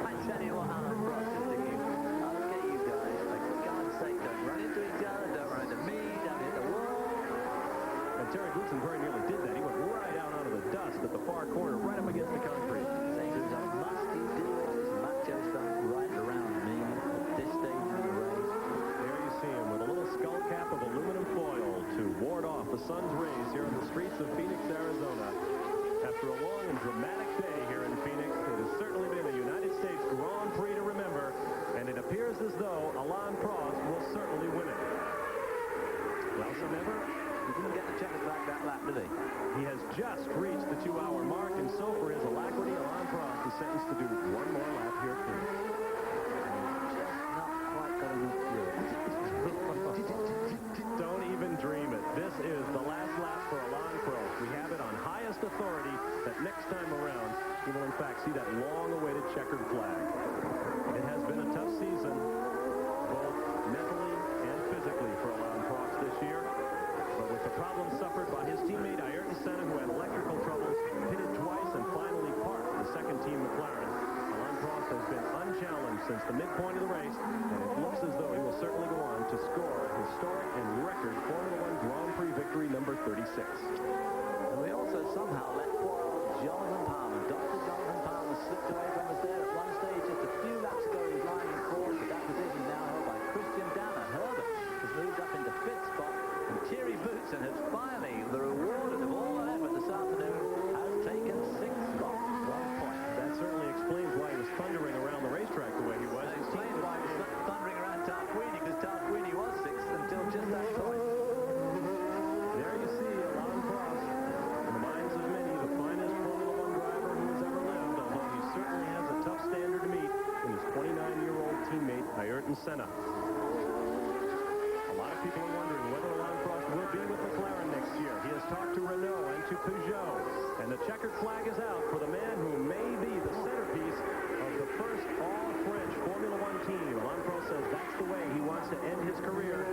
I tell you what Alain Prost is thinking. I'll get you guys. For God's sake, don't run into each other, don't run into me, don't hit the wall. And Terry Boutsen very nearly did that. He went right out onto the dust at the far corner, right up against the concrete. Saying there's a musty dude on this macho stuff right around me at this stage of the race. There you see him with a little skull cap of aluminum foil to ward off the sun's rays here in the streets of Phoenix, Arizona. After a long and dramatic day here in Phoenix, it has certainly been a United States Grand Prix to remember, and it appears as though Alain Prost will certainly win it. just reached the 2-hour mark, and so for his alacrity, Alain Prost is sentenced to do one more lap here at Phoenix. Don't even dream it. This is the last lap for Alain Prost. We have it on highest authority that next time around, he will in fact see that long-awaited checkered flag. It has been a tough season, both mentally and physically for Alain Prost this year. But with the problems suffered by his teammate Ayrton Senna, who had electrical troubles, pitted twice and finally parked the second-team McLaren, Alain Prost has been unchallenged since the midpoint of the race, and it looks as though he will certainly go on to score a historic and record Formula One Grand Prix victory number 36. And we also somehow let poor old Jonathan Palmer, Dr. Jonathan Palmer, slipped away from us there at one stage. Just a few laps ago, he was lying in fourth, but that position is now held by Christian Danner. Herbert has moved up into fifth spot, and Thierry Boutsen has finally, the reward of all that effort this afternoon, has taken sixth spot. 1 point. That certainly explains why he was thundering around the racetrack the way he was. That explains why he was thundering around Tarquini, because Tarquini was sixth until just that point. There you see Alain Prost, in the minds of many, the finest Formula One driver who has ever lived, although he certainly has a tough standard to meet in his 29-year-old teammate, Ayrton Senna. A lot of people are wondering whether Alain Prost will be with McLaren next year. He has talked to Renault and to Peugeot, and the checkered flag is out for the man who may be the centerpiece of the first all-French Formula One team. Alain Prost says that's the way he wants to end his career.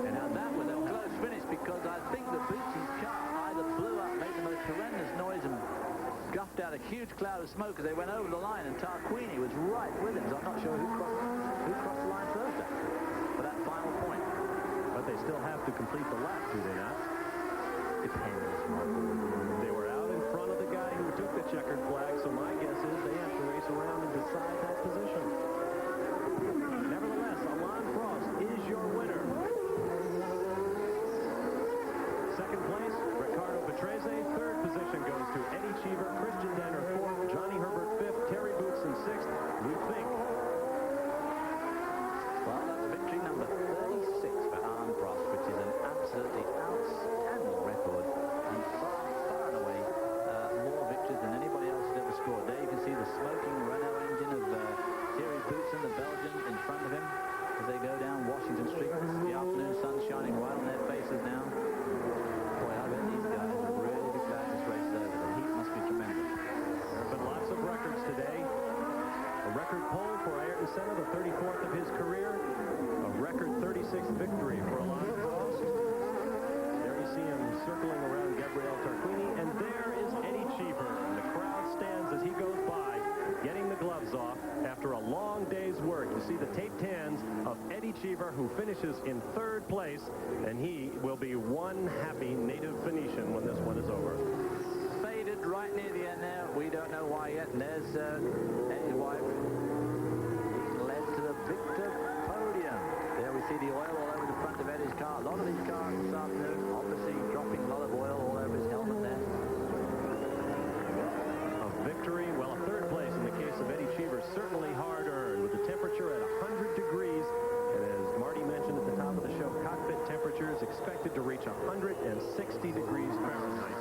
And now that was a close finish, because I think that Boutsen's car either blew up, made the most horrendous noise, and guffed out a huge cloud of smoke as they went over the line, and Tarquini was right with him, so I'm not sure who crossed the line first for that final point. But they still have to complete the lap, do they not? Depends. They were out in front of the guy who took the checkered flag, so my guess is they have to race around and decide that position. Nevertheless, Alain Prost is your winner. Second place, Ricardo Patrese. Third position goes to Eddie Cheever, Christian Danner fourth, Johnny Herbert fifth, Thierry Boutsen sixth. We think. Well, that's victory number 36 for Alain Prost, which is an absolutely outstanding record, and far, far and away more victories than anybody else has ever scored. There you can see the smoking Renault engine of Thierry Boutsen, the Belgian, in front of him as they go down Washington Street. The afternoon sun shining right on their faces now. Boy, I bet these guys are really be glad this race is over. The heat must be tremendous. There have been lots of records today. A record pole for Ayrton Senna, the 34th of his career. A record 36th victory for Alain Prost. There you see him circling around Gabriel Tarquini, and there is Eddie Cheever. And the crowd stands as he goes by, getting the gloves off after a long day's work. You see the taped hands of Eddie Cheever, who finishes in third place, and he will be one happy native Phoenician when this one is over. Faded right near the end there. We don't know why yet. And there's Eddie's wife being led to the victor podium. There we see the oil all over the front of Eddie's car. A lot of these cars this afternoon, obviously dropping a lot of oil all over his helmet there. A victory, well, a third place in the case of Eddie Cheever, certainly hard-earned, with the temperature at 100 degrees. And as Marty mentioned at the top of the show, cockpit temperatures expected to reach 160 degrees Fahrenheit.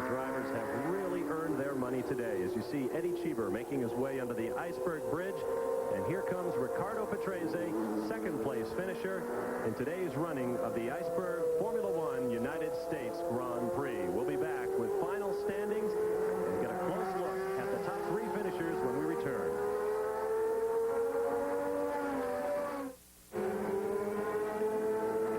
The drivers have really earned their money today, as you see Eddie Cheever making his way under the iceberg bridge. And here comes Ricardo Patrese, second place finisher in today's running of the Iceberg Formula One United States Grand Prix. We'll be back with final standings and get a close look at the top three finishers when we return.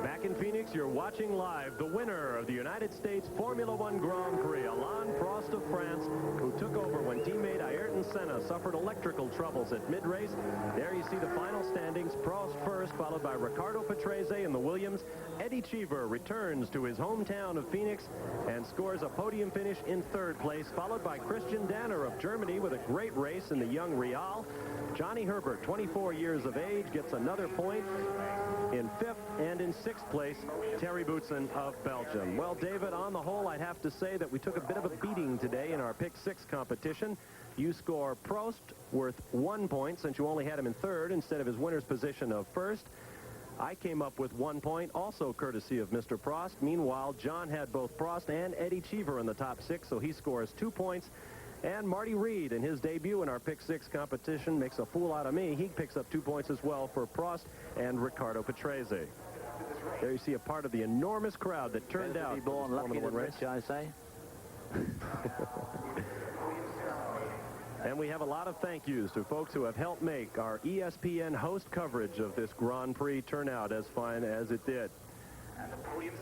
Back in Phoenix, you're watching live the winner of the United States Formula One Grand Prix, Alain Prost of France, who took over when teammate Ayrton Senna suffered electrical troubles at mid-race. There you see the final standings. Prost first, followed by Ricardo Patrese in the Williams. Eddie Cheever returns to his hometown of Phoenix and scores a podium finish in third place, followed by Christian Danner of Germany with a great race in the young Real. Johnny Herbert, 24 years of age, gets another point. In fifth and in sixth place, Thierry Boutsen of Belgium. Well, David, on the whole, I'd have to say that we took a bit of a beating today in our Pick 6 competition. You score Prost worth 1 point, since you only had him in third instead of his winner's position of first. I came up with 1 point, also courtesy of Mr. Prost. Meanwhile, John had both Prost and Eddie Cheever in the top 6, so he scores 2 points. And Marty Reed, in his debut in our Pick 6 competition, makes a fool out of me. He picks up 2 points as well for Prost and Riccardo Patrese. There you see a part of the enormous crowd that turned out for the Formula 1 race. I say. And we have a lot of thank yous to folks who have helped make our ESPN host coverage of this Grand Prix turn out as fine as it did.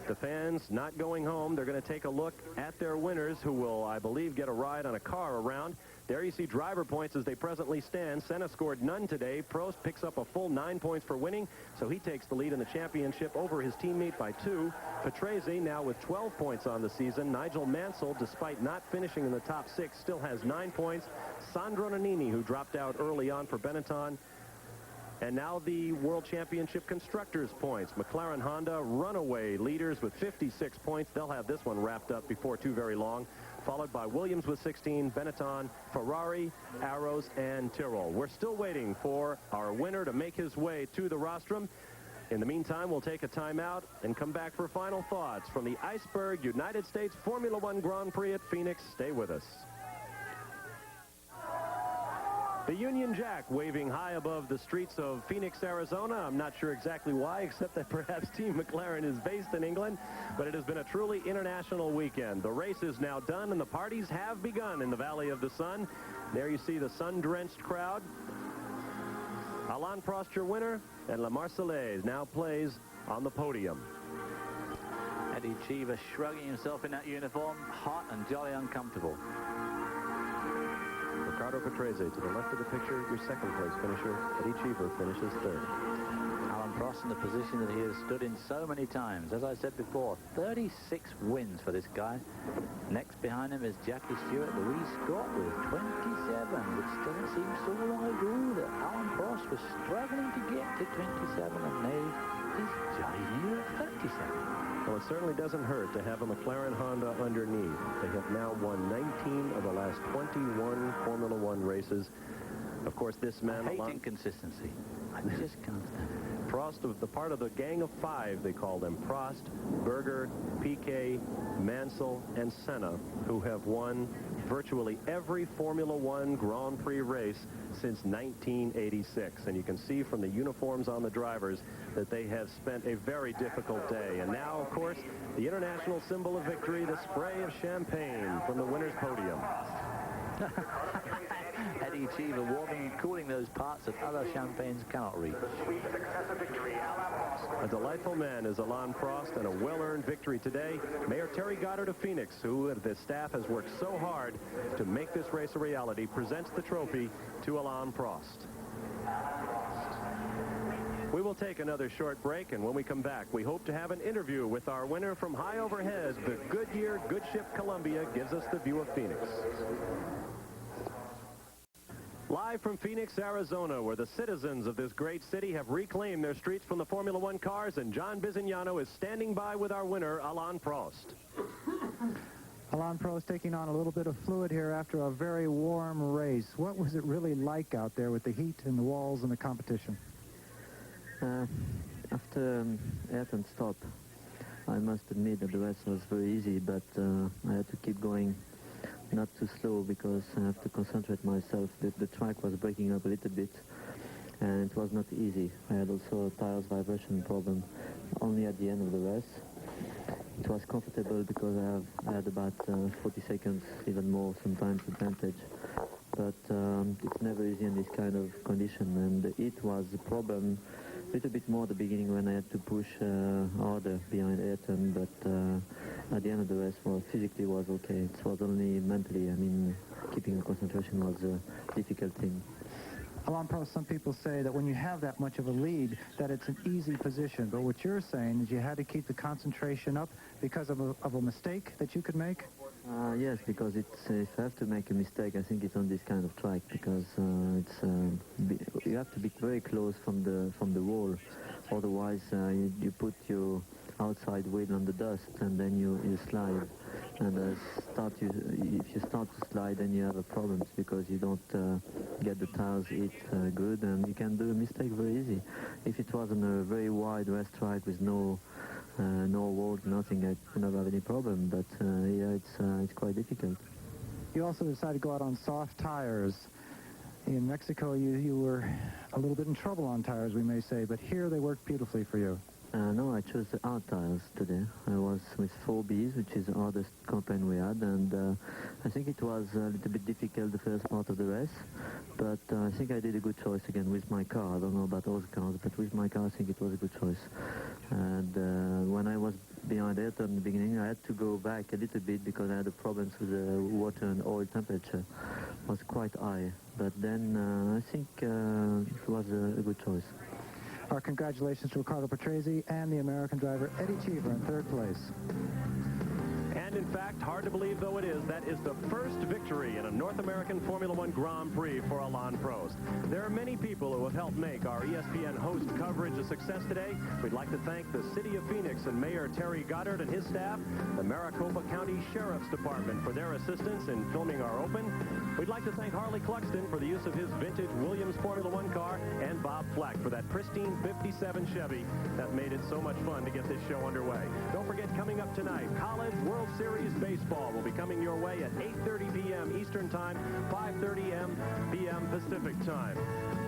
The fans not going home, they're going to take a look at their winners, who will, I believe, get a ride on a car around. There you see driver points as they presently stand. Senna scored none today. Prost picks up a full 9 points for winning, so he takes the lead in the championship over his teammate by 2. Patrese now with 12 points on the season. Nigel Mansell, despite not finishing in the top 6, still has 9 points. Sandro Nannini, who dropped out early on for Benetton. And now the World Championship Constructors points. McLaren Honda, runaway leaders with 56 points. They'll have this one wrapped up before too very long. Followed by Williams with 16, Benetton, Ferrari, Arrows, and Tyrrell. We're still waiting for our winner to make his way to the rostrum. In the meantime, we'll take a timeout and come back for final thoughts from the Iceberg United States Formula 1 Grand Prix at Phoenix. Stay with us. The Union Jack waving high above the streets of Phoenix, Arizona. I'm not sure exactly why, except that perhaps Team McLaren is based in England. But it has been a truly international weekend. The race is now done, and the parties have begun in the Valley of the Sun. There you see the sun-drenched crowd. Alain Prost, your winner, and La Marseillaise now plays on the podium. Eddie Cheever shrugging himself in that uniform, hot and jolly uncomfortable. Riccardo Patrese to the left of the picture, your second-place finisher. Eddie Cheever finishes third. Alain Prost in the position that he has stood in so many times. As I said before, 36 wins for this guy. Next behind him is Jackie Stewart, Louis Scott with 27, which doesn't seem so long ago that Alain Prost was struggling to get to 27, and now he's jolly near 37. Well, it certainly doesn't hurt to have a McLaren Honda underneath. They have now won 19 of the last 21 Formula 1 races. Of course, this man... I hate inconsistency. I just can't stand it. Prost, the part of the gang of 5, they call them. Prost, Berger, Piquet, Mansell, and Senna, who have won virtually every Formula 1 Grand Prix race since 1986. And you can see from the uniforms on the drivers that they have spent a very difficult day. And now, of course, the international symbol of victory, the spray of champagne from the winner's podium. Eddie Cheever warming and cooling those parts that other champagnes cannot reach. A delightful man is Alain Prost, and a well-earned victory today. Mayor Terry Goddard of Phoenix, who the staff has worked so hard to make this race a reality, presents the trophy to Alain Prost. We will take another short break, and when we come back, we hope to have an interview with our winner from high overhead. The Goodyear Good Ship Columbia gives us the view of Phoenix. Live from Phoenix, Arizona, where the citizens of this great city have reclaimed their streets from the Formula 1 cars, and John Bizignano is standing by with our winner, Alain Prost. Alain Prost taking on a little bit of fluid here after a very warm race. What was it really like out there with the heat and the walls and the competition? After Ayrton stopped, I must admit that the rest was very easy, but I had to keep going. Not too slow, because I have to concentrate myself. The track was breaking up a little bit, and it was not easy. I had also a tires vibration problem only at the end of the race. It was comfortable because I had about 40 seconds, even more sometimes, advantage. But it's never easy in this kind of condition, and the heat was a problem a little bit more at the beginning when I had to push harder behind Ayrton, but at the end of the race, well, physically was okay. It was only mentally, I mean, keeping the concentration was a difficult thing. Alain Prost, some people say that when you have that much of a lead, that it's an easy position. But what you're saying is you had to keep the concentration up because of a mistake that you could make? Yes, because if I have to make a mistake, I think it's on this kind of track, because you have to be very close from the wall. Otherwise, you put your outside wheel on the dust, and then you slide. And if you start to slide, then you have a problem because you don't get the tires hit good, and you can do a mistake very easy. If it was on a very wide racetrack with no walls, nothing, I wouldn't have any problem. But yeah, it's quite difficult. You also decided to go out on soft tires. In Mexico, you were a little bit in trouble on tires, we may say, but here they worked beautifully for you. No, I chose the hard tires today. I was with 4Bs, which is the hardest compound we had, and I think it was a little bit difficult the first part of the race, but I think I did a good choice again with my car. I don't know about other cars, but with my car I think it was a good choice. And when I was behind Ayrton in the beginning, I had to go back a little bit because I had problems with the water and oil temperature. It was quite high, but then I think it was a good choice. Our congratulations to Ricardo Patrese and the American driver Eddie CHEEVER in third place. And in fact, hard to believe though it is, that is the first victory in a North American Formula One Grand Prix for Alain Prost. There are many people who have helped make our ESPN host coverage a success today. We'd like to thank the City of Phoenix and Mayor Terry Goddard and his staff, the Maricopa County Sheriff's Department for their assistance in filming our Open. We'd like to thank Harley Cluxton for the use of his vintage Williams Formula One car, and Bob Flack for that pristine 57 Chevy that made it so much fun to get this show underway. Don't forget, coming up tonight, College World Series Baseball will be coming your way at 8:30 p.m. Eastern Time, 5:30 p.m. Pacific Time.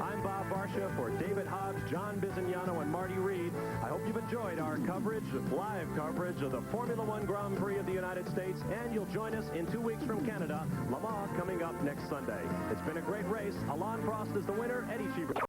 I'm Bob Varsha for David Hobbs, John Bizignano, and Marty Reed. I hope you've enjoyed our coverage, live coverage of the Formula One Grand Prix of the United States, and you'll join us in 2 weeks from Canada, Le Mans coming up next Sunday. It's been a great race. Alain Prost is the winner. Eddie CHEEVER.